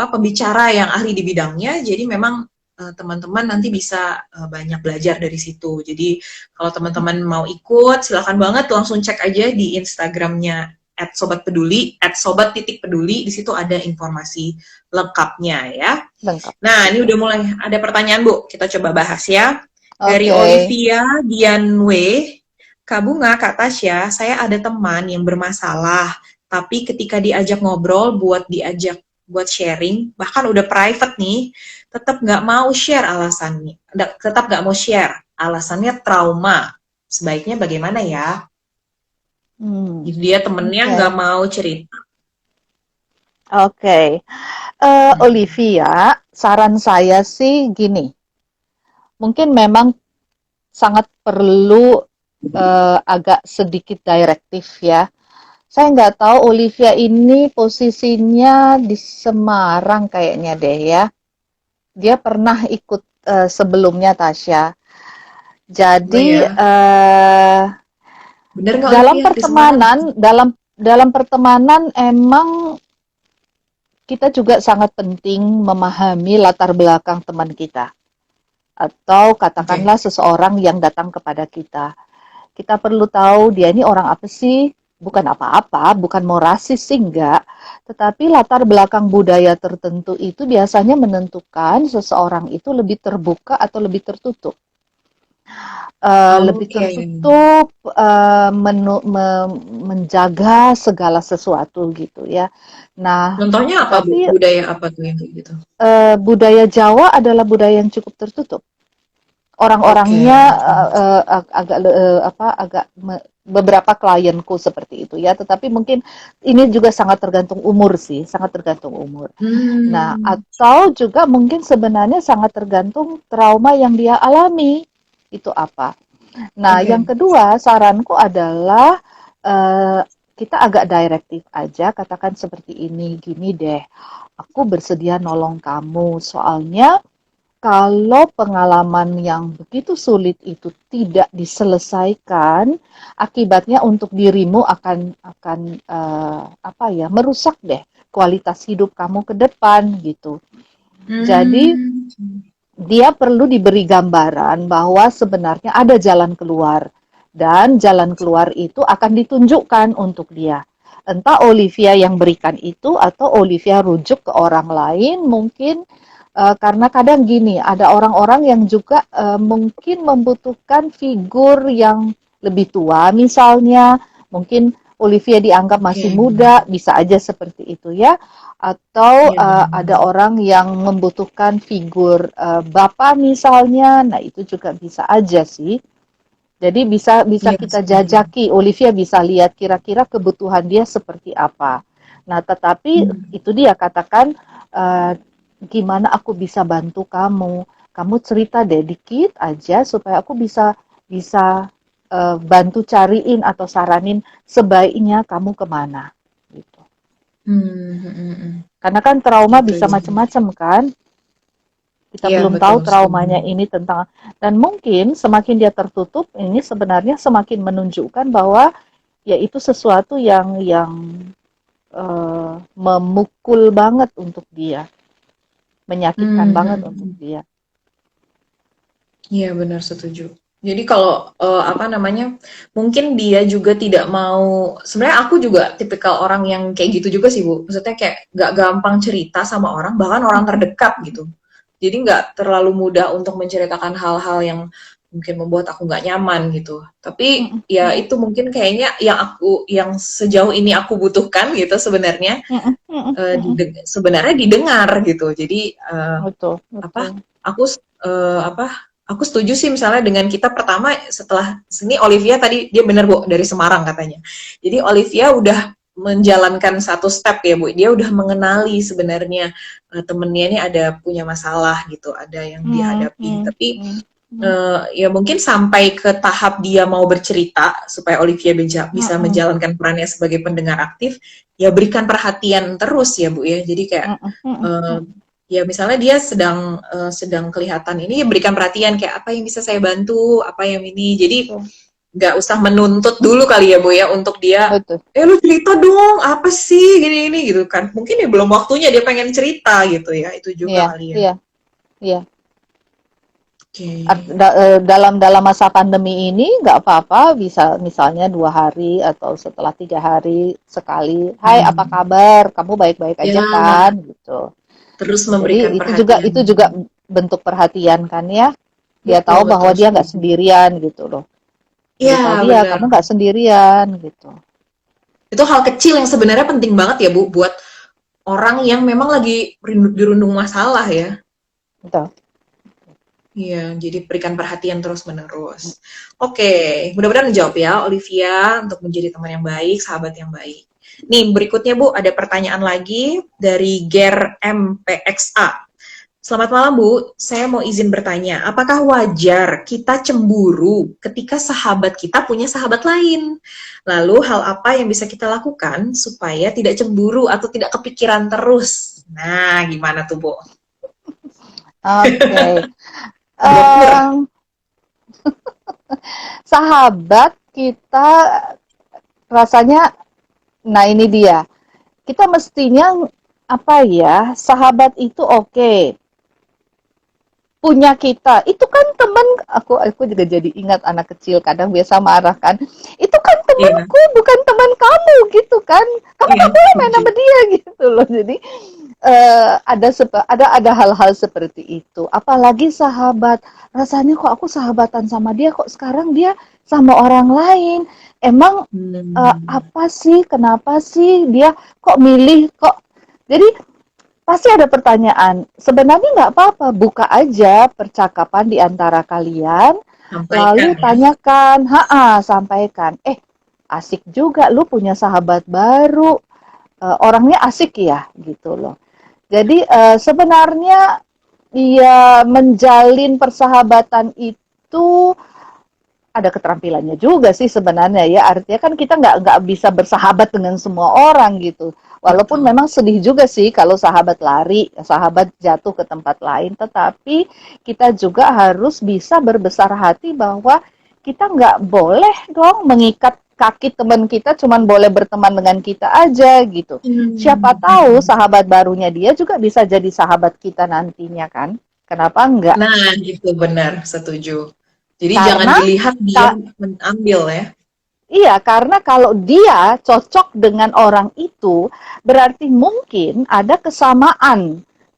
pembicara yang ahli di bidangnya. Jadi memang teman-teman nanti bisa banyak belajar dari situ. Jadi kalau teman-teman mau ikut, silahkan banget langsung cek aja di Instagramnya @sobatpeduli, @sobat.peduli, di situ ada informasi lengkapnya ya. Nah, ini udah mulai ada pertanyaan Bu, kita coba bahas ya. Dari Olivia Dianwe, Kak Bunga, Kak Tasya, saya ada teman yang bermasalah, tapi ketika diajak ngobrol buat sharing, bahkan udah private nih, tetap nggak mau share alasannya, tetap nggak mau share, alasannya trauma. Sebaiknya bagaimana ya? Jadi dia temennya nggak mau cerita. Olivia, saran saya sih gini, mungkin memang sangat perlu agak sedikit direktif ya. Saya nggak tahu Olivia ini posisinya di Semarang kayaknya deh ya. Dia pernah ikut sebelumnya Tasya. Jadi dalam pertemanan emang kita juga sangat penting memahami latar belakang teman kita. Atau katakanlah seseorang yang datang kepada kita. Kita perlu tahu dia ini orang apa sih? Bukan apa-apa, bukan mau rasis sih enggak. Tetapi latar belakang budaya tertentu itu biasanya menentukan seseorang itu lebih terbuka atau lebih tertutup. Lebih tertutup, menjaga segala sesuatu gitu ya. Nah, contohnya apa Bu? Budaya apa tuh yang kayak gitu? Budaya Jawa adalah budaya yang cukup tertutup. Orang-orangnya agak beberapa klienku seperti itu ya, tetapi mungkin ini juga sangat tergantung umur sih, sangat tergantung umur. Nah, atau juga mungkin sebenarnya sangat tergantung trauma yang dia alami itu apa. Nah, yang kedua saranku adalah kita agak direktif aja, katakan seperti ini, gini deh, aku bersedia nolong kamu, soalnya kalau pengalaman yang begitu sulit itu tidak diselesaikan, akibatnya untuk dirimu akan merusak deh kualitas hidup kamu ke depan gitu. Jadi dia perlu diberi gambaran bahwa sebenarnya ada jalan keluar dan jalan keluar itu akan ditunjukkan untuk dia. Entah Olivia yang berikan itu atau Olivia rujuk ke orang lain mungkin, karena kadang gini, ada orang-orang yang juga mungkin membutuhkan figur yang lebih tua misalnya, mungkin Olivia dianggap masih Oke, muda, bisa aja seperti itu ya. Atau iya ada benar. orang yang membutuhkan figur bapak misalnya, nah itu juga bisa aja sih. Jadi bisa bisa Iya kita setuju. jajaki, Olivia bisa lihat kira-kira kebutuhan dia seperti apa. Nah, tetapi Hmm. itu dia katakan, eee, gimana aku bisa bantu kamu? Kamu cerita deh dikit aja supaya aku bisa bisa, bantu cariin atau saranin sebaiknya kamu kemana gitu. Hmm, hmm, hmm, hmm. Karena kan trauma Gitu bisa ya. macam-macam kan? Kita Iya belum tahu betul, setuju. traumanya ini tentang, dan mungkin semakin dia tertutup ini sebenarnya semakin menunjukkan bahwa ya itu sesuatu yang memukul banget untuk dia, menyakitkan Hmm, hmm, banget hmm, untuk hmm. dia. Iya benar setuju. Jadi kalau apa namanya, mungkin dia juga tidak mau. Sebenarnya aku juga tipikal orang yang kayak gitu juga sih Bu. Maksudnya kayak nggak gampang cerita sama orang, bahkan orang Mm-mm, terdekat gitu. Jadi nggak terlalu mudah untuk menceritakan hal-hal yang mungkin membuat aku nggak nyaman gitu. Tapi mm-mm, ya mm-mm, itu mungkin kayaknya yang sejauh ini aku butuhkan gitu sebenarnya, mm-mm, mm-mm, mm-mm. sebenarnya didengar gitu. Jadi Betul, apa betul. aku apa aku setuju sih misalnya dengan kita pertama setelah sini Olivia tadi dia benar Bu dari Semarang katanya. Jadi Olivia udah menjalankan satu step ya Bu. Dia udah mengenali sebenarnya temennya ini ada punya masalah gitu, ada yang Mm, dihadapi. mm, Tapi mm, mm, ya mungkin sampai ke tahap dia mau bercerita supaya Olivia bisa mm, menjalankan perannya sebagai pendengar aktif, ya berikan perhatian terus ya Bu ya. Jadi kayak mm, mm, eh, mm. ya misalnya dia sedang kelihatan ini, ya berikan perhatian kayak apa yang bisa saya bantu, apa yang ini. Jadi Betul, nggak usah menuntut dulu kali ya Bu ya untuk dia, betul. lu cerita dong apa sih gini ini gitu kan. Mungkin ya belum waktunya dia pengen cerita gitu ya. Itu Iya, juga kali ya. iya, iya. Oke. Dalam dalam masa pandemi ini nggak apa-apa bisa misalnya 2 hari atau setelah 3 hari sekali, Hai apa Hmm. kabar, kamu baik-baik Ya, aja kan gitu. terus Jadi memberikan perhatian. itu juga bentuk perhatian kan ya, dia Betul, tahu bahwa betul, dia nggak setuju. sendirian gitu loh, beritahu Ya, dia kamu benar. nggak sendirian gitu. Itu hal kecil yang sebenarnya penting banget ya, Bu, buat orang yang memang lagi dirundung masalah ya. Betul. Iya, jadi berikan perhatian terus-menerus. Oke, mudah-mudahan menjawab ya, Olivia, untuk menjadi teman yang baik, sahabat yang baik. Nih, berikutnya Bu, ada pertanyaan lagi dari Ger MPXA. Selamat malam Bu, saya mau izin bertanya, apakah wajar kita cemburu ketika sahabat kita punya sahabat lain? Lalu hal apa yang bisa kita lakukan supaya tidak cemburu atau tidak kepikiran terus? Nah, gimana tuh Bu? Oke. Gopur. Em, Sahabat kita rasanya, nah ini dia, kita mestinya apa ya, sahabat itu oke, punya kita itu kan teman. Aku juga jadi ingat anak kecil kadang biasa marah kan, itu kan Iya, temanku bukan teman kamu gitu kan, kamu iya, nggak boleh main setuju. sama dia gitu loh. Jadi ada hal-hal seperti itu, apalagi sahabat, rasanya kok aku sahabatan sama dia kok sekarang dia sama orang lain, emang Hmm. apa sih, kenapa sih dia kok milih kok. Jadi pasti ada pertanyaan. Sebenarnya nggak apa-apa, buka aja percakapan di antara kalian, Sampaikan lalu ya. tanyakan, sampaikan. Asik juga lu punya sahabat baru, orangnya asik ya, gitu loh. Jadi sebenarnya ya menjalin persahabatan itu ada keterampilannya juga sih sebenarnya ya. Artinya kan kita nggak bisa bersahabat dengan semua orang gitu. Walaupun Betul. memang sedih juga sih kalau sahabat lari, sahabat jatuh ke tempat lain. Tetapi kita juga harus bisa berbesar hati bahwa kita nggak boleh dong mengikat kaki teman kita, cuman boleh berteman dengan kita aja gitu. Siapa tahu Hmm. sahabat barunya dia juga bisa jadi sahabat kita nantinya kan. Kenapa enggak? Nah, gitu benar, setuju. Jadi jangan Karena dilihat dia mengambil ya. iya, karena kalau dia cocok dengan orang itu, berarti mungkin ada kesamaan.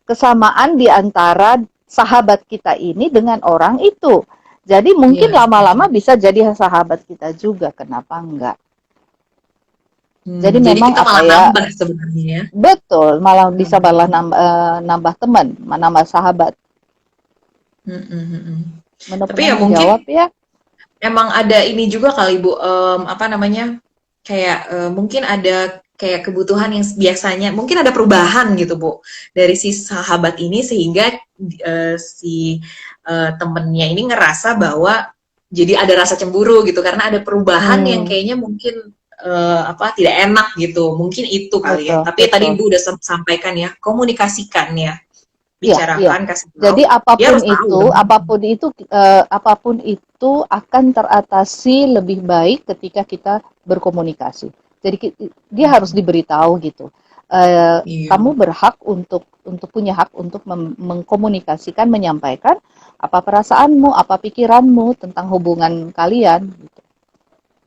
Kesamaan di antara sahabat kita ini dengan orang itu. Jadi mungkin Iya, setuju. lama-lama bisa jadi sahabat kita juga, kenapa enggak? Jadi Jadi memang kita apa malah ya, nambah sebenarnya ya. betul, malah bisa malah Hmm. nambah teman, nambah sahabat. Hmm, hmm, hmm, hmm. Benar Tapi pernah ya menjawab mungkin ya? emang ada ini juga kali Bu, apa namanya, kayak mungkin ada kayak kebutuhan yang biasanya mungkin ada perubahan gitu Bu dari si sahabat ini sehingga si temennya ini ngerasa bahwa jadi ada rasa cemburu gitu karena ada perubahan yang Hmm, kayaknya mungkin apa tidak enak gitu mungkin itu kali ya betul, tapi tadi betul. Ibu udah sampaikan ya komunikasikan ya Iya, iya. bicarakan kasih tahu Jadi dia harus tahu dong. apapun itu akan teratasi lebih baik ketika kita berkomunikasi. Jadi dia harus Hmm, diberitahu gitu. iya Kamu berhak untuk punya hak untuk mengkomunikasikan, menyampaikan apa perasaanmu, apa pikiranmu tentang hubungan kalian. Gitu.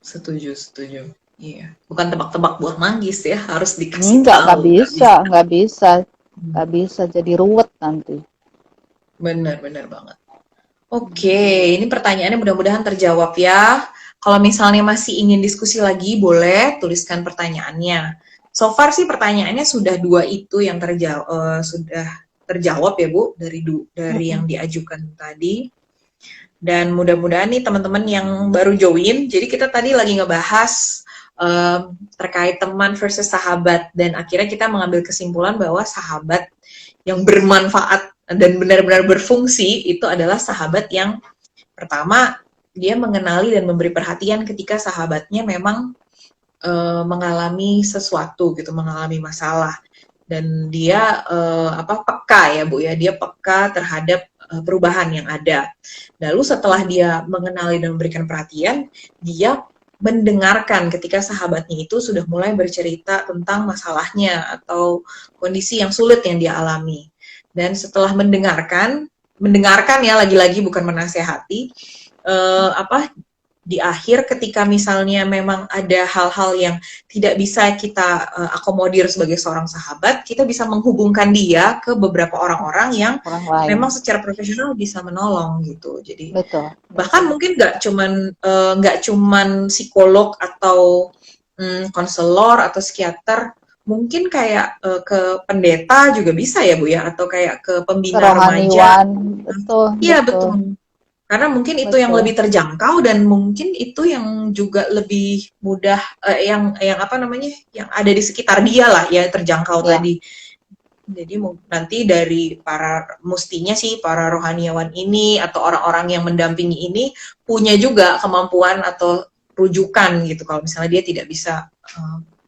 setuju setuju iya bukan tebak-tebak buat manggis ya harus dikasih Nggak tahu nggak bisa, bisa. nggak bisa, Hmm, nggak bisa. Jadi ruwet nanti. benar banget. Oke, ini pertanyaannya mudah-mudahan terjawab ya. Kalau misalnya masih ingin diskusi lagi, boleh tuliskan pertanyaannya. So far sih pertanyaannya sudah dua itu yang sudah terjawab ya Bu dari yang Mm-mm. diajukan tadi. Dan mudah-mudahan nih teman-teman yang baru join, jadi kita tadi lagi ngebahas terkait teman versus sahabat dan akhirnya kita mengambil kesimpulan bahwa sahabat yang bermanfaat dan benar-benar berfungsi itu adalah sahabat yang pertama dia mengenali dan memberi perhatian ketika sahabatnya memang mengalami sesuatu gitu, mengalami masalah dan dia apa peka ya Bu ya, dia peka terhadap perubahan yang ada. Lalu setelah dia mengenali dan memberikan perhatian, dia mendengarkan ketika sahabatnya itu sudah mulai bercerita tentang masalahnya atau kondisi yang sulit yang dia alami. Dan setelah mendengarkan ya lagi-lagi bukan menasehati, apa di akhir ketika misalnya memang ada hal-hal yang tidak bisa kita akomodir sebagai seorang sahabat, kita bisa menghubungkan dia ke beberapa orang-orang yang Orang lain. memang secara profesional bisa menolong gitu. Jadi Betul, bahkan betul. mungkin nggak cuman psikolog atau konselor atau psikiater, mungkin kayak ke pendeta juga bisa ya Bu ya, atau kayak ke pembina remaja. Kerohaniwan, betul, Iya betul, betul. Karena mungkin itu yang betul. lebih terjangkau dan mungkin itu yang juga lebih mudah yang apa namanya yang ada di sekitar dia lah ya terjangkau Ya, tadi. Jadi nanti dari mestinya sih para rohaniawan ini atau orang-orang yang mendampingi ini punya juga kemampuan atau rujukan gitu kalau misalnya dia tidak bisa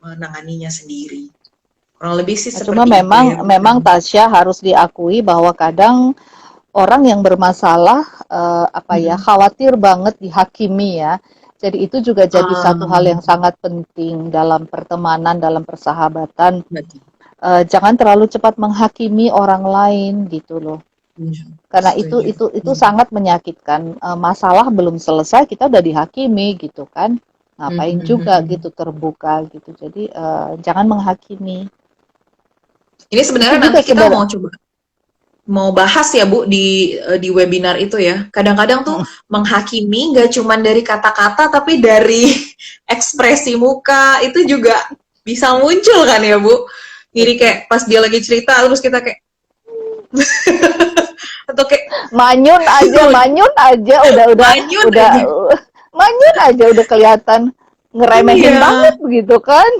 menanganinya sendiri. Kurang lebih sih nah, cuma seperti itu memang ya Bu. memang Tasya harus diakui bahwa kadang orang yang bermasalah apa ya Mm-mm. khawatir banget dihakimi ya. Jadi itu juga jadi satu hal yang Um, sangat penting dalam pertemanan, dalam persahabatan. Betul. Jangan terlalu cepat menghakimi orang lain gitu loh. Setuju. Karena Setuju. itu sangat menyakitkan. Masalah belum selesai kita udah dihakimi gitu kan. Ngapain juga gitu Mm-mm. terbuka gitu. Jadi jangan menghakimi. Ini Itu sebenarnya juga nanti kita sebenarnya. mau bahas ya Bu di webinar itu ya. Kadang-kadang tuh menghakimi nggak cuma dari kata-kata tapi dari ekspresi muka itu juga bisa muncul kan ya Bu. Jadi kayak Betul. pas dia lagi cerita terus kita kayak atau kayak Manyun aja manyun udah aja. manyun aja udah kelihatan ngeremehin Iya. banget begitu kan.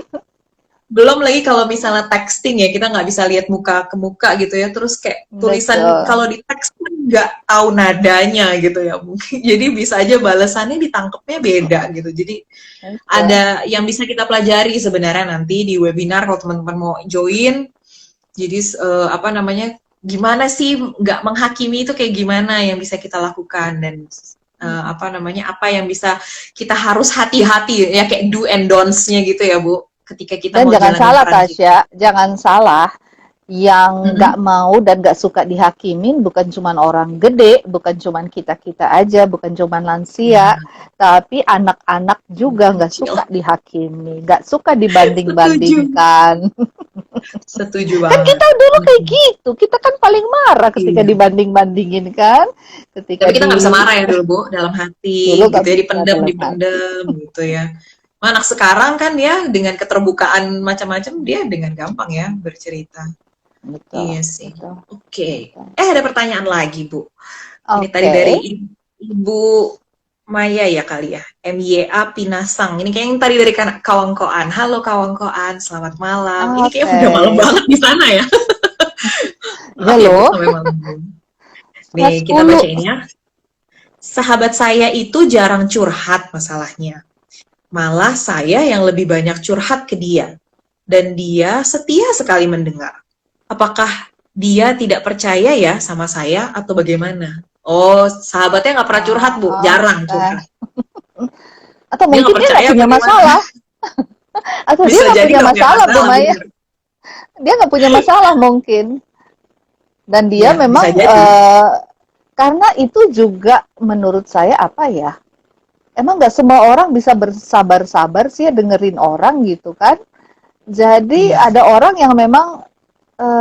Belum lagi kalau misalnya texting ya kita nggak bisa lihat muka ke muka gitu ya terus kayak tulisan Betul. kalau di teks pun nggak tahu nadanya gitu ya mungkin jadi bisa aja balasannya ditangkapnya beda gitu jadi Betul. ada yang bisa kita pelajari sebenarnya nanti di webinar kalau teman-teman mau join jadi apa namanya gimana sih nggak menghakimi itu kayak gimana yang bisa kita lakukan dan apa namanya apa yang bisa kita harus hati-hati ya kayak do and don'ts-nya gitu ya Bu ketika kita Dan mau jangan jalanin salah peran kita. Tasya, jangan salah. Yang nggak Mm-mm. mau dan nggak suka dihakimin bukan cuman orang gede, bukan cuman kita-kita aja, bukan cuman lansia, Ya, tapi anak-anak juga nggak kecil. suka dihakimi, nggak suka Setuju. dibanding-bandingkan. Setuju Kan banget. kita dulu kayak Mm-mm. gitu, kita kan paling marah ketika Iya. dibanding-bandingin kan, ketika Tapi kita nggak bisa di marah ya dulu, Bu, dalam hati, dulu gitu nggak ya, bisa dipendam, dalam hati, dipendam, gitu ya. Anak sekarang kan ya, dengan keterbukaan macam-macam, dia dengan gampang ya bercerita. betul, Iya sih. betul, Oke. betul. Ada pertanyaan lagi, Bu. Ini tadi Oke, dari Ibu Maya ya kali ya. MYA Pinasang. Ini kayak yang tadi dari Kawangkoan. Halo Kawangkoan, selamat malam. Ini kayak oke, udah malam banget di sana ya. iya Maaf ya, Bu, loh, sampai malam. setengah Nih, kita 10. bacain ya. Sahabat saya itu jarang curhat masalahnya. Malah saya yang lebih banyak curhat ke dia. Dan dia setia sekali mendengar. Apakah dia tidak percaya ya sama saya atau bagaimana? Oh, sahabatnya nggak pernah curhat, Bu. Oh, Jarang oke. curhat. Atau Dia mungkin nggak dia nggak percaya punya bagaimana? masalah, atau dia Bisa nggak jadi punya nggak punya masalah, Bu masalah, Maya. bener. Dia nggak punya masalah mungkin. Dan dia Iya, bisa memang, jadi. karena itu juga menurut saya apa ya, emang nggak semua orang bisa bersabar-sabar sih ya dengerin orang gitu kan. Jadi Iya. ada orang yang memang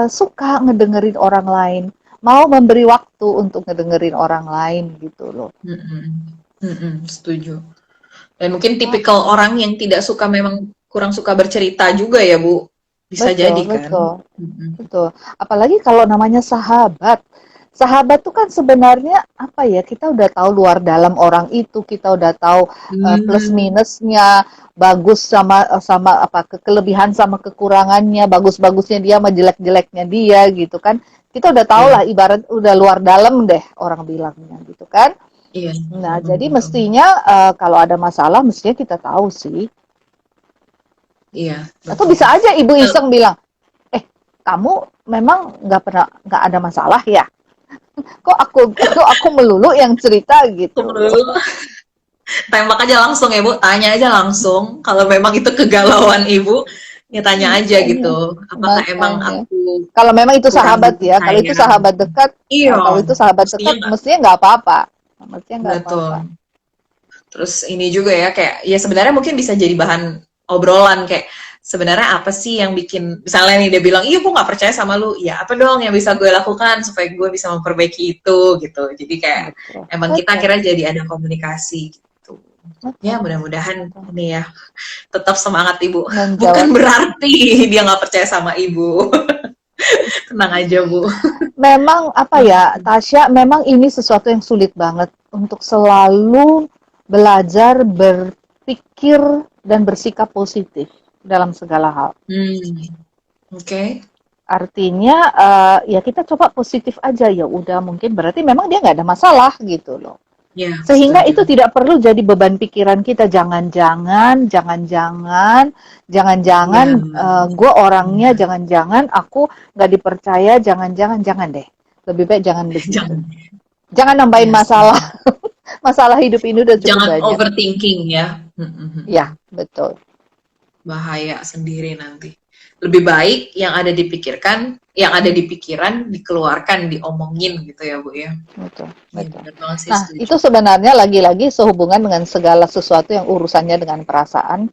suka ngedengerin orang lain, mau memberi waktu untuk ngedengerin orang lain gitu loh. Mm-mm. Mm-mm, setuju. Dan mungkin tipikal Oh, orang yang tidak suka memang kurang suka bercerita juga ya, Bu. Bisa betul, jadi kan? betul. Mm-mm. Betul. Apalagi kalau namanya sahabat. Sahabat tuh kan sebenarnya apa ya? Kita udah tahu luar dalam orang itu, kita udah tahu plus Hmm, minusnya, bagus sama apa kelebihan sama kekurangannya, bagus-bagusnya dia sama jelek-jeleknya dia gitu kan. Kita udah tahu iya, lah ibarat udah luar dalam deh orang bilangnya gitu kan. iya, Nah, mm-mm, jadi betul. mestinya kalau ada masalah mestinya kita tahu sih. Iya, Atau betul. bisa aja ibu Eh, iseng bilang, kamu memang nggak ada masalah ya? Kok aku melulu yang cerita gitu loh. dulu. Tembak aja langsung ya, Bu. Tanya aja langsung. Kalau memang itu kegalauan Ibu, ya tanya aja Makanya, gitu. Apakah emang makanya. aku Kalau memang itu kurang sahabat ya, kalau itu dipercaya? sahabat dekat, Iya, kalau itu sahabat mestinya dekat, nggak. mestinya nggak apa-apa. Mestinya nggak apa-apa. Betul. Terus ini juga ya, kayak, ya sebenarnya mungkin bisa jadi bahan obrolan, kayak, sebenarnya apa sih yang bikin, misalnya nih dia bilang, iya gue nggak percaya sama lu, ya apa dong yang bisa gue lakukan supaya gue bisa memperbaiki itu, gitu. Jadi kayak, Betul, emang kita betul, kira jadi ada komunikasi, gitu. Ya, betul, mudah-mudahan betul. ini ya tetap semangat ibu. Bukan Menjawab. berarti dia nggak percaya sama ibu. Tenang aja bu. Memang apa ya, Tasya, memang ini sesuatu yang sulit banget untuk selalu belajar berpikir dan bersikap positif dalam segala hal. Oke. Okay. Artinya ya kita coba positif aja ya udah mungkin berarti memang dia nggak ada masalah gitu loh. Ya, Sehingga itu setuju. tidak perlu jadi beban pikiran kita jangan-jangan Ya. gue orangnya jangan-jangan aku nggak dipercaya jangan-jangan deh. Lebih baik jangan begitu. Jangan. Jangan nambahin Ya, masalah. setuju. Masalah hidup ini udah cukup Jangan banyak. overthinking ya. Ya, betul. Bahaya sendiri nanti. Lebih baik yang ada dipikirkan, yang ada di pikiran dikeluarkan, diomongin gitu ya bu ya. Betul, Iya betul. benar banget sih Nah, setuju. itu sebenarnya lagi-lagi sehubungan dengan segala sesuatu yang urusannya dengan perasaan.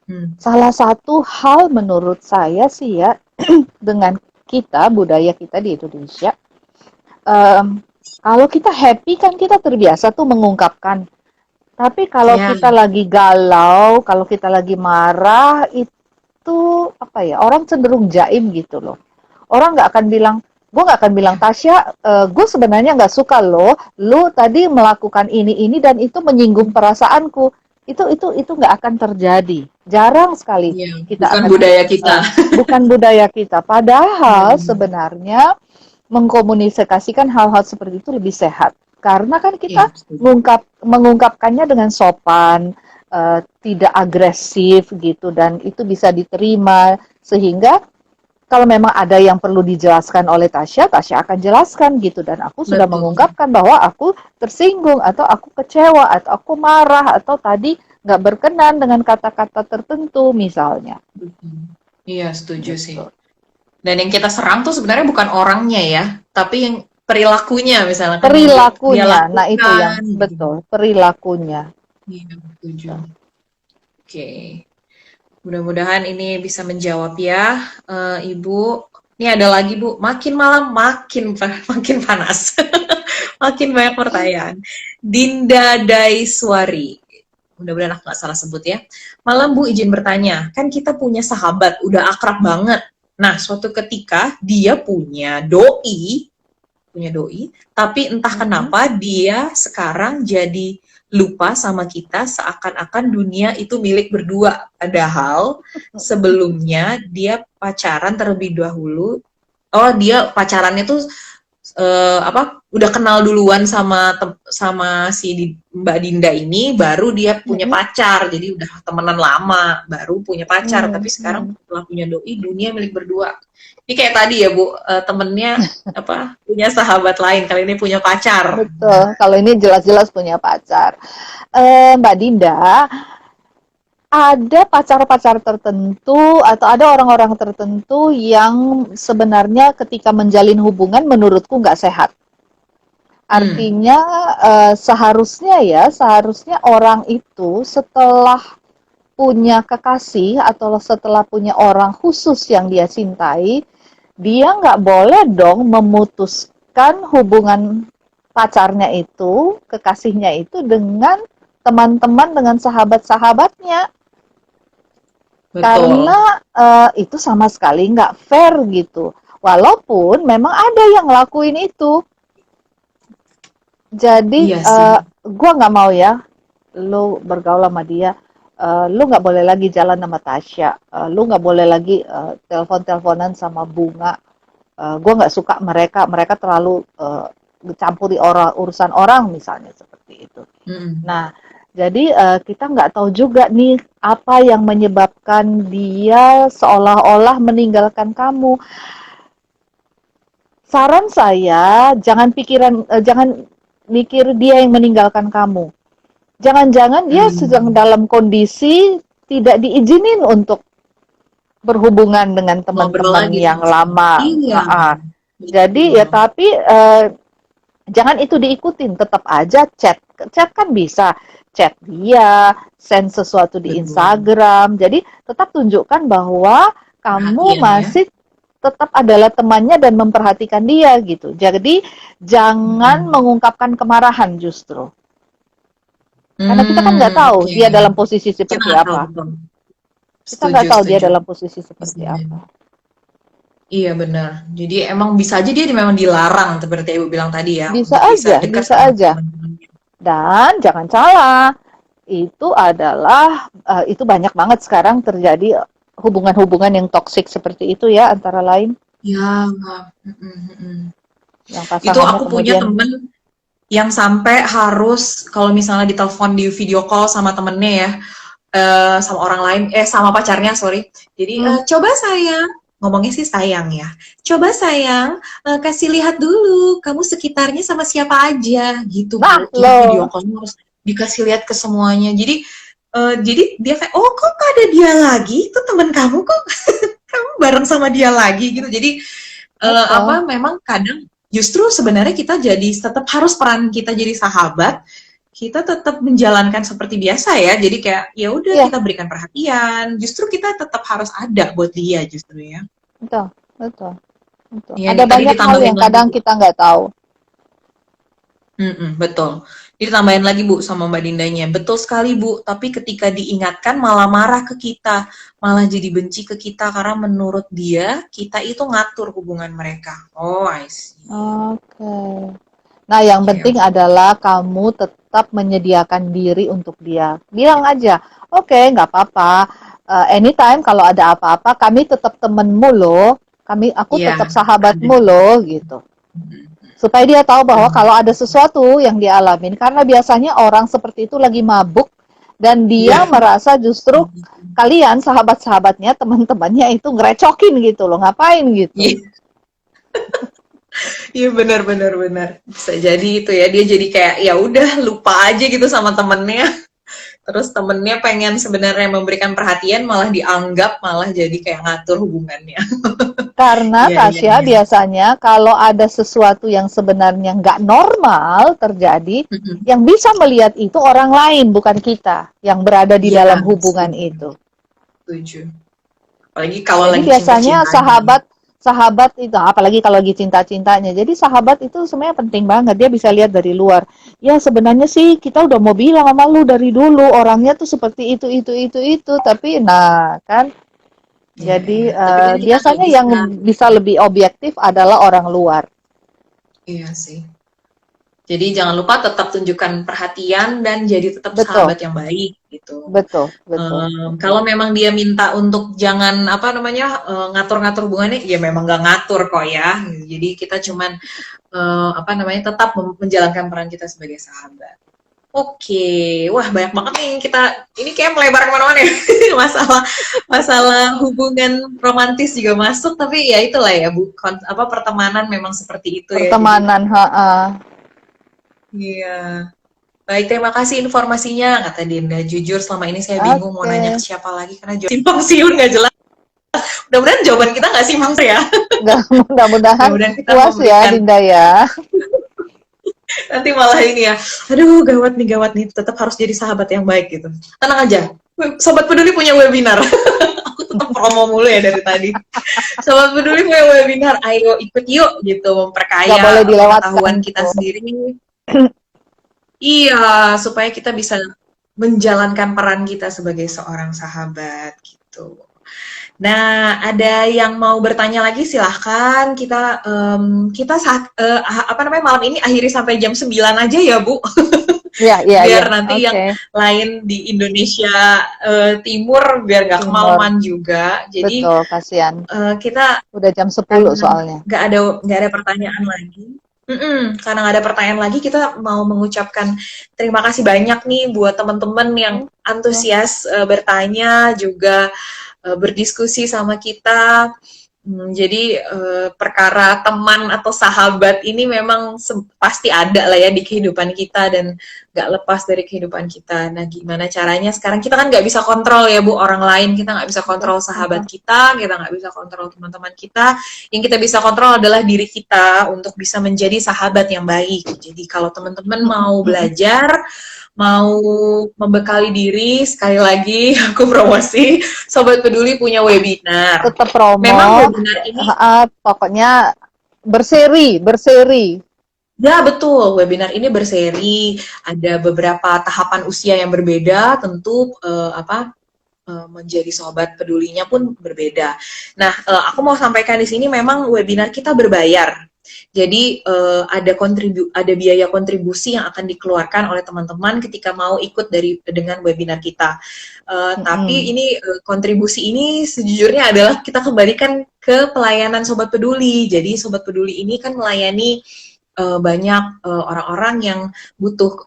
Hmm. Salah satu hal menurut saya sih ya, dengan kita, budaya kita di Indonesia, em, kalau kita happy kan kita terbiasa tuh mengungkapkan. Tapi kalau Ya, kita lagi galau, kalau kita lagi marah, itu apa ya, orang cenderung jaim gitu loh. Orang nggak akan bilang, gue nggak akan bilang, Tasya, gue sebenarnya nggak suka lo, lu tadi melakukan ini dan itu menyinggung perasaanku. Itu nggak akan terjadi. Jarang sekali ya, kita bukan akan, budaya kita. bukan budaya kita. Iya Padahal benar. sebenarnya mengkomunikasikan hal-hal seperti itu lebih sehat. Karena kan Iya, kita setuju. mengungkapkannya dengan sopan, tidak agresif gitu, dan itu bisa diterima sehingga kalau memang ada yang perlu dijelaskan oleh Tasya, Tasya akan jelaskan gitu. Dan aku sudah Betul. mengungkapkan bahwa aku tersinggung, atau aku kecewa, atau aku marah, atau tadi nggak berkenan dengan kata-kata tertentu misalnya. Betul. Iya, setuju sih. Gitu. Dan yang kita serang tuh sebenarnya bukan orangnya ya, tapi yang perilakunya misalnya kan yang dia Perilakunya, nah itu yang lakukan gitu. betul, perilakunya. Iya, setuju. Oke. Mudah-mudahan ini bisa menjawab ya, Ibu. Ini ada lagi Bu, makin malam makin makin panas, makin banyak pertanyaan. Dinda Daiswari, mudah-mudahan aku nggak salah sebut ya. Malam Bu, izin bertanya, kan kita punya sahabat, udah akrab banget. Nah, suatu ketika dia punya doi, tapi entah Mhm. kenapa dia sekarang jadi lupa sama kita seakan-akan dunia itu milik berdua. Padahal sebelumnya dia pacaran terlebih dahulu. Oh, dia pacarannya tuh apa udah kenal duluan sama si Mbak Dinda ini, baru dia punya Mhm. pacar, jadi udah temenan lama baru punya pacar, Hmm, tapi sekarang hmm. setelah punya doi dunia milik berdua. Ini kayak tadi ya Bu, temennya apa punya sahabat lain, kali ini punya pacar. Betul, kalau ini jelas-jelas punya pacar. Mbak Dinda, ada pacar-pacar tertentu atau ada orang-orang tertentu yang sebenarnya ketika menjalin hubungan menurutku nggak sehat. Hmm, Artinya seharusnya orang itu setelah punya kekasih atau setelah punya orang khusus yang dia cintai, dia nggak boleh dong memutuskan hubungan pacarnya itu, kekasihnya itu dengan teman-teman, dengan sahabat-sahabatnya. betul. Karena itu sama sekali nggak fair gitu. Walaupun memang ada yang ngelakuin itu. Jadi Iya sih. gua nggak mau ya, lu bergaul sama dia, lu nggak boleh lagi jalan sama Tasya, lu nggak boleh lagi telepon-teleponan sama Bunga. Gua nggak suka mereka, mereka terlalu campuri urusan orang misalnya seperti itu. Mm-mm. Nah, jadi kita nggak tahu juga nih apa yang menyebabkan dia seolah-olah meninggalkan kamu. Saran saya, jangan mikir dia yang meninggalkan kamu. Jangan-jangan dia sedang Mm. dalam kondisi tidak diizinin untuk berhubungan dengan Ngobrol teman-teman lagi yang sama sekali. lama. Iya, Jadi ya betul. tapi jangan itu diikutin, tetap aja chat. Chat kan bisa chat dia, send sesuatu di Betul. Instagram. Jadi tetap tunjukkan bahwa kamu Perhatian ya. masih tetap adalah temannya dan memperhatikan dia gitu. Jadi jangan Mm-mm. mengungkapkan kemarahan justru. Karena kita kan nggak tahu Oke. dia dalam posisi Kita seperti nggak tahu apa. betul. Kita nggak Setuju, tahu dia setuju. dalam posisi seperti Setuju. apa. Iya benar. Jadi emang bisa aja dia memang dilarang seperti Ibu bilang tadi ya Bisa untuk bisa aja, dekat bisa sama aja. teman-temannya. Dan jangan salah, itu banyak banget sekarang terjadi hubungan-hubungan yang toksik seperti itu ya antara lain Ya, mm-mm, mm-mm. yang Itu pasangannya aku punya kemudian temen yang sampai harus kalau misalnya ditelepon di video call sama temennya ya, sama orang lain, sama pacarnya sorry. Jadi hmm, coba sayang, ngomongnya sih sayang ya. Coba sayang, kasih lihat dulu kamu sekitarnya sama siapa aja gitu nah Bu. Jadi video lo call harus dikasih lihat ke semuanya. Jadi dia kayak oh kok ada dia lagi? Itu teman kamu kok kamu bareng sama dia lagi gitu. Jadi betul memang kadang justru sebenarnya kita jadi tetap harus peran kita jadi sahabat, kita tetap menjalankan seperti biasa ya. Jadi kayak ya udah ya kita berikan perhatian, justru kita tetap harus ada buat dia justru ya. betul betul betul Ya ada tadi banyak hal ditambahin yang lagi kadang Bu. kita nggak tahu. Betul. Jadi tambahin lagi Bu sama Mbak Dindanya. Betul sekali Bu, tapi ketika diingatkan malah marah ke kita, malah jadi benci ke kita karena menurut dia kita itu ngatur hubungan mereka. Oh, I see. Oke. Nah, yang Oke, penting oke. adalah kamu tetap menyediakan diri untuk dia. Bilang aja, oke, nggak apa-apa. Anytime kalau ada apa-apa, kami tetap temenmu loh. Aku Iya, tetap ada. sahabatmu loh, gitu. Mhm, Supaya dia tahu bahwa benar. kalau ada sesuatu yang dia alamin, karena biasanya orang seperti itu lagi mabuk dan dia Iya. merasa justru kalian sahabat-sahabatnya, teman-temannya itu ngerecokin gitu loh, ngapain gitu. Iya, iya benar benar benar. Bisa jadi itu ya, dia jadi kayak ya udah lupa aja gitu sama temennya. Terus temennya pengen sebenarnya memberikan perhatian malah dianggap malah jadi kayak ngatur hubungannya. Karena Iya, iya, Tasya iya. biasanya kalau ada sesuatu yang sebenarnya nggak normal terjadi, Mm-mm. yang bisa melihat itu orang lain, bukan kita yang berada di Iya, dalam hubungan setuju, itu. setuju. Apalagi kalau Jadi lagi biasanya cinta-cintanya. sahabat itu, apalagi kalau lagi cinta-cintanya. Jadi sahabat itu sebenarnya penting banget. Dia bisa lihat dari luar. Ya sebenarnya sih kita udah mau bilang sama lu dari dulu orangnya tuh seperti itu. Tapi nah kan, Iya, jadi iya. Tapi kan kita nggak biasanya yang bisa. bisa lebih objektif adalah orang luar. Iya sih. Jadi jangan lupa tetap tunjukkan perhatian dan jadi tetap Betul, sahabat yang baik gitu. betul, betul, Kalau betul. memang dia minta untuk jangan apa namanya ngatur-ngatur hubungannya, ya memang nggak ngatur kok ya. Jadi kita cuman apa namanya tetap menjalankan peran kita sebagai sahabat. Oke, wah banyak banget nih kita ini kayak melebar kemana-mana ya masalah masalah hubungan romantis juga masuk, tapi ya itulah ya bukan apa pertemanan memang seperti itu ya. Jadi Pertemanan, ha, iya. Baik, terima kasih informasinya kata Dinda. Jujur selama ini saya bingung mau oke. nanya ke siapa lagi karena simpang siur nggak jelas. Mudah-mudahan jawaban kita nggak simpang siur ya. Nggak, mudah-mudahan Mudah-mudahan kita puas ya, memberikan Dinda ya. nanti malah ini ya, aduh gawat nih, tetap harus jadi sahabat yang baik gitu. Tenang aja, Sobat Peduli punya webinar. Aku tetap promo mulu ya dari tadi. Sobat Peduli punya webinar, ayo ikut yuk gitu, Nggak boleh memperkaya dilewatkan pengetahuan kita tuh. sendiri. Iya, supaya kita bisa menjalankan peran kita sebagai seorang sahabat gitu. Nah, ada yang mau bertanya lagi silahkan. Kita saat apa namanya malam ini akhiri sampai jam 9 aja ya, Bu. Iya, iya, iya. Biar nanti yang Oke. lain di Indonesia Timur biar nggak Timur. kemalaman juga. Jadi Betul, kasihan. kita Udah jam 10 karena soalnya. nggak ada pertanyaan lagi. Karena nggak ada pertanyaan lagi, kita mau mengucapkan terima kasih banyak nih buat teman-teman yang antusias bertanya juga berdiskusi sama kita. Jadi perkara teman atau sahabat ini memang pasti ada lah ya di kehidupan kita dan nggak lepas dari kehidupan kita. Nah, gimana caranya? Sekarang kita kan nggak bisa kontrol ya Bu orang lain, kita nggak bisa kontrol sahabat Betul. kita nggak bisa kontrol teman-teman kita. Yang kita bisa kontrol adalah diri kita untuk bisa menjadi sahabat yang baik. Jadi kalau teman-teman mau belajar, mau membekali diri, sekali lagi aku promosi, Sobat Peduli punya webinar. Tetap Memang promo. webinar ini, Pokoknya berseri. ya betul, webinar ini berseri, ada beberapa tahapan usia yang berbeda, tentu menjadi sobat pedulinya pun berbeda. Nah, aku mau sampaikan di sini memang webinar kita berbayar. Jadi ada biaya kontribusi yang akan dikeluarkan oleh teman-teman ketika mau ikut dengan webinar kita. Tapi ini kontribusi ini sejujurnya adalah kita kembalikan ke pelayanan Sobat Peduli. Jadi Sobat Peduli ini kan melayani banyak orang-orang yang butuh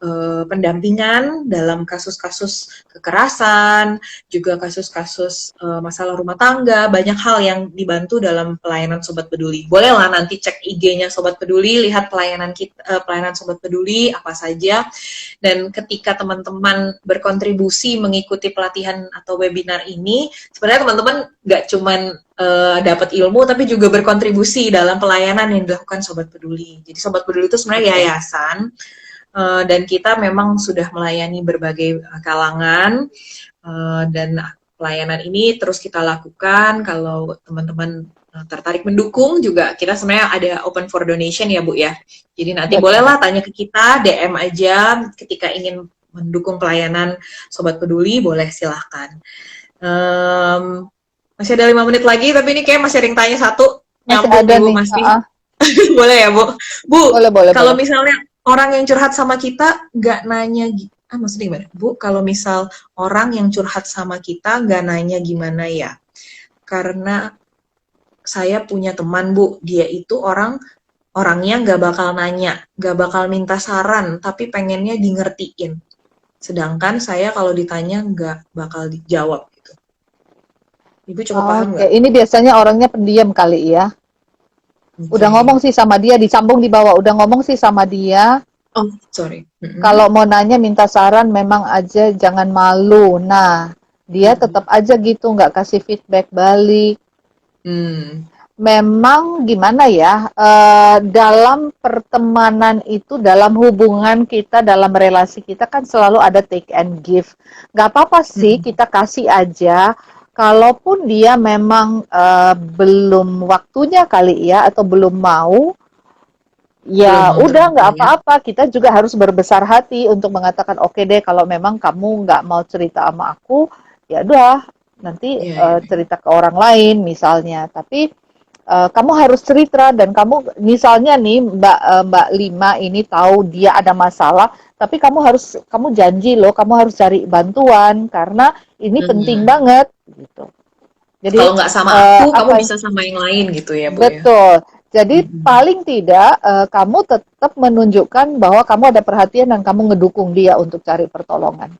pendampingan dalam kasus-kasus kekerasan, juga kasus-kasus masalah rumah tangga, banyak hal yang dibantu dalam pelayanan Sobat Peduli. Bolehlah nanti cek IG-nya Sobat Peduli, lihat pelayanan kita, pelayanan Sobat Peduli apa saja. Dan ketika teman-teman berkontribusi mengikuti pelatihan atau webinar ini, sebenarnya teman-teman nggak cuman dapat ilmu tapi juga berkontribusi dalam pelayanan yang dilakukan Sobat Peduli. Jadi Sobat Peduli itu sebenarnya yayasan dan kita memang sudah melayani berbagai kalangan dan pelayanan ini terus kita lakukan. Kalau teman-teman tertarik mendukung juga kita sebenarnya ada open for donation ya Bu ya. Jadi nanti bolehlah tanya ke kita, DM aja ketika ingin mendukung pelayanan Sobat Peduli, boleh silahkan. Masih ada 5 menit lagi, tapi ini kayak masih ada yang tanya satu, Masih nyambung ada nih Bu nih. Masni. Boleh ya Bu? Bu, Boleh. kalau misalnya orang yang curhat sama kita nggak nanya, maksudnya gimana? Bu, kalau misal orang yang curhat sama kita nggak nanya gimana ya? Karena saya punya teman Bu, dia itu orangnya nggak bakal nanya, nggak bakal minta saran, tapi pengennya di ngertiin. Sedangkan saya kalau ditanya nggak bakal dijawab. Ibu cukup paham nggak? Ini biasanya orangnya pendiam kali ya. Udah ngomong sih sama dia, disambung di bawah. Udah ngomong sih sama dia. Oh, sorry. Kalau mau nanya minta saran memang aja jangan malu. Nah, dia tetap aja gitu nggak kasih feedback balik. memang gimana ya, dalam pertemanan itu, dalam hubungan kita, dalam relasi kita kan selalu ada take and give. Nggak apa-apa sih Mm-mm. kita kasih aja, kalaupun dia memang belum waktunya kali ya, atau belum mau, Belum ya mau udah terbuka nggak ya. apa-apa. Kita juga harus berbesar hati untuk mengatakan, oke deh kalau memang kamu nggak mau cerita sama aku, ya udah nanti Iya, iya, iya. cerita ke orang lain misalnya. Tapi kamu harus cerita, dan kamu misalnya nih Mbak Lima ini tahu dia ada masalah, tapi kamu janji loh, kamu harus cari bantuan karena ini penting Mhm. banget gitu. Jadi Kalau nggak sama aku, kamu apa bisa sama yang lain gitu ya, Bu ya. betul. Jadi Mhm. paling tidak kamu tetap menunjukkan bahwa kamu ada perhatian dan kamu ngedukung dia untuk cari pertolongan.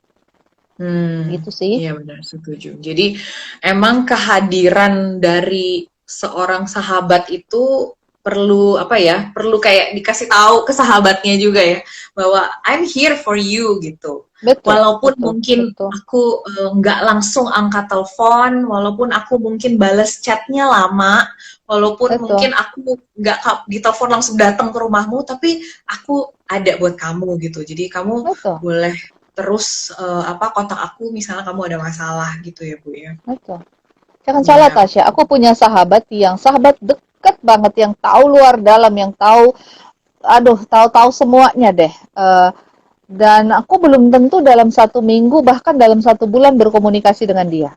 Gitu sih. Iya benar, setuju. Jadi emang kehadiran dari seorang sahabat itu perlu apa ya? Perlu kayak dikasih tahu ke sahabatnya juga ya, bahwa I'm here for you gitu. Betul, Walaupun betul, mungkin betul, aku nggak langsung angkat telepon, walaupun aku mungkin bales chatnya lama, walaupun mungkin betul, aku nggak ditelepon langsung datang ke rumahmu, tapi aku ada buat kamu gitu. Jadi kamu betul, boleh terus apa kontak aku misalnya kamu ada masalah gitu ya Bu ya. betul. Jangan salah Iya. Tasya, aku punya sahabat yang sahabat deket banget, yang tahu luar dalam, yang tahu, aduh, tahu-tahu semuanya deh. Dan aku belum tentu dalam 1 minggu, bahkan dalam 1 bulan berkomunikasi dengan dia.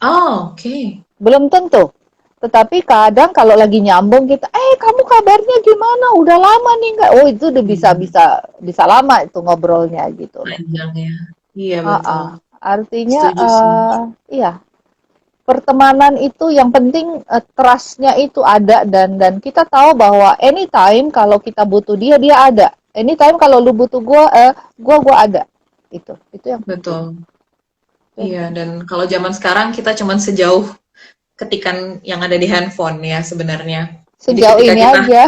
Oh, oke. Belum tentu. Tetapi kadang kalau lagi nyambung kita, kamu kabarnya gimana? Udah lama nih nggak? Oh itu udah bisa Iya, bisa bisa lama itu ngobrolnya gitu loh. panjang ya. Iya betul. Ah, artinya Setuju sih. iya, pertemanan itu yang penting trust-nya itu ada, dan kita tahu bahwa anytime kalau kita butuh dia, dia ada. Anytime kalau lu butuh gua, gua ada. Itu yang penting. Betul. Itu yang Iya, penting. dan kalau zaman sekarang kita cuman sejauh ketikan yang ada di handphone ya sebenarnya. Jadi Sejauh ketika ini kita aja.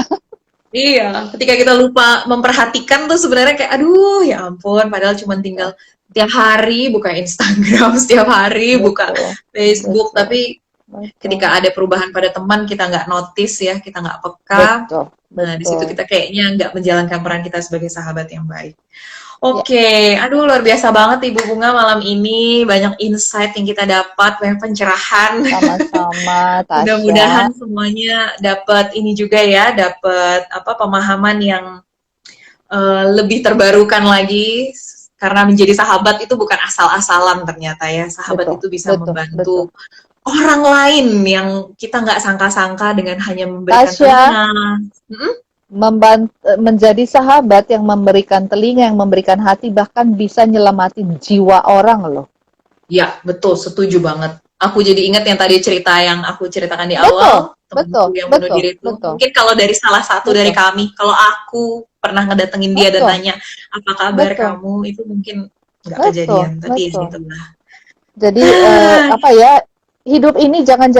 iya, ketika kita lupa memperhatikan tuh sebenarnya kayak aduh ya ampun padahal cuma tinggal setiap hari buka Instagram, setiap hari buka Betul, Facebook, betul, tapi betul, ketika ada perubahan pada teman kita nggak notice ya, kita nggak peka. betul, Nah, di situ betul. kita kayaknya nggak menjalankan peran kita sebagai sahabat yang baik. Ya, Oke, aduh luar biasa banget Ibu Bunga malam ini, banyak insight yang kita dapat, banyak pencerahan. sama-sama, Tasya. Mudah-mudahan semuanya dapat ini juga ya, dapat apa pemahaman yang lebih terbarukan lagi karena menjadi sahabat itu bukan asal-asalan ternyata ya. Sahabat Betul, itu bisa betul, betul. membantu orang lain yang kita nggak sangka-sangka dengan hanya memberikan Tasya, telinga. Mm-mm. menjadi sahabat yang memberikan telinga, yang memberikan hati, bahkan bisa nyelamatin jiwa orang loh. Ya, betul, setuju banget. Aku jadi ingat yang tadi cerita yang aku ceritakan di Betul, awal, betul, temanku yang bunuh betul, diri itu. betul, Mungkin kalau dari salah satu dari betul, kami, kalau aku pernah ngedatengin dia dan betul, nanya, apa kabar betul, kamu, itu mungkin nggak betul, kejadian. Tapi ya betul. gitulah. Jadi apa ya? Hidup ini jangan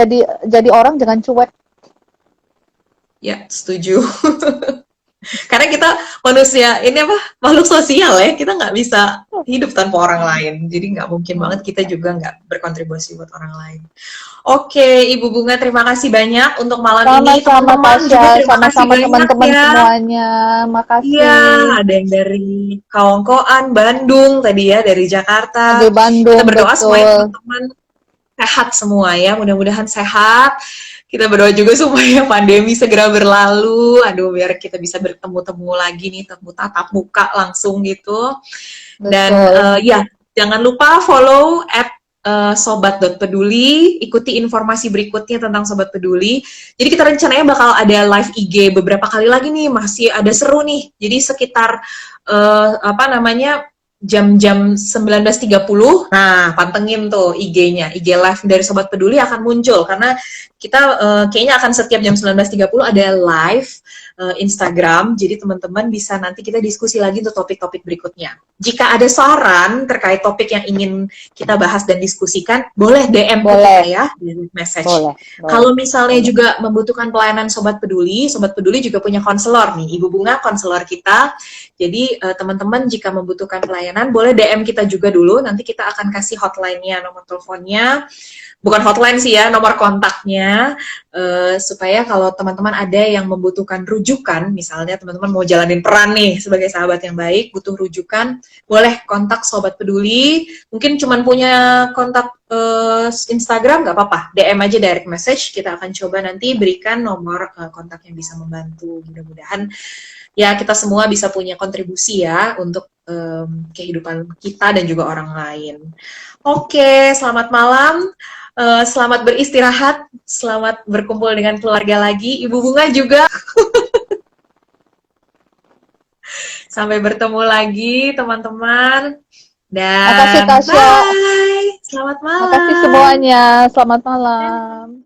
jadi orang jangan cuek. Ya, setuju. Karena kita manusia, ini apa, makhluk sosial ya, kita nggak bisa hidup tanpa orang lain. Jadi nggak mungkin banget kita juga nggak berkontribusi buat orang lain. Oke, Ibu Bunga, terima kasih banyak untuk malam ini. Sama-sama Teman-teman juga Tasya, terima kasih sama-sama banyak teman-teman ya. semuanya. Iya, Makasih. ada yang dari Kawangkoan, Bandung tadi ya, dari Jakarta. Dari Kita Bandung, berdoa supaya betul. teman-teman sehat semua ya, mudah-mudahan sehat. Kita berdoa juga supaya pandemi segera berlalu. Aduh, biar kita bisa bertemu-temu lagi nih, temu tatap muka langsung gitu. Dan Betul. ya, jangan lupa follow @sobat.peduli, ikuti informasi berikutnya tentang Sobat Peduli. Jadi kita rencananya bakal ada live IG beberapa kali lagi nih, masih ada seru nih. Jadi sekitar apa namanya jam-jam 19.30, nah pantengin tuh IG-nya, IG live dari Sobat Peduli akan muncul karena kita kayaknya akan setiap jam 19.30 ada live Instagram, jadi teman-teman bisa nanti kita diskusi lagi untuk topik-topik berikutnya. Jika ada saran terkait topik yang ingin kita bahas dan diskusikan, boleh DM ke kita Boleh, ya, di message. boleh, boleh, Kalau misalnya boleh. juga membutuhkan pelayanan Sobat Peduli juga punya konselor nih, Ibu Bunga konselor kita. Jadi teman-teman jika membutuhkan pelayanan pelayanan, boleh DM kita juga dulu. Nanti kita akan kasih hotline-nya, nomor teleponnya. Bukan hotline sih ya, nomor kontaknya, supaya kalau teman-teman ada yang membutuhkan rujukan, misalnya teman-teman mau jalanin peran nih sebagai sahabat yang baik, butuh rujukan, boleh kontak Sobat Peduli. Mungkin cuman punya kontak Instagram, nggak apa-apa, DM aja direct message, kita akan coba nanti berikan nomor kontak yang bisa membantu. Mudah-mudahan ya kita semua bisa punya kontribusi ya untuk kehidupan kita dan juga orang lain. Oke, selamat malam. Selamat beristirahat, selamat berkumpul dengan keluarga lagi. Ibu Bunga juga. Sampai bertemu lagi, teman-teman. Makasih Dan Tasya, bye. Selamat makasih malam. semuanya. Selamat malam.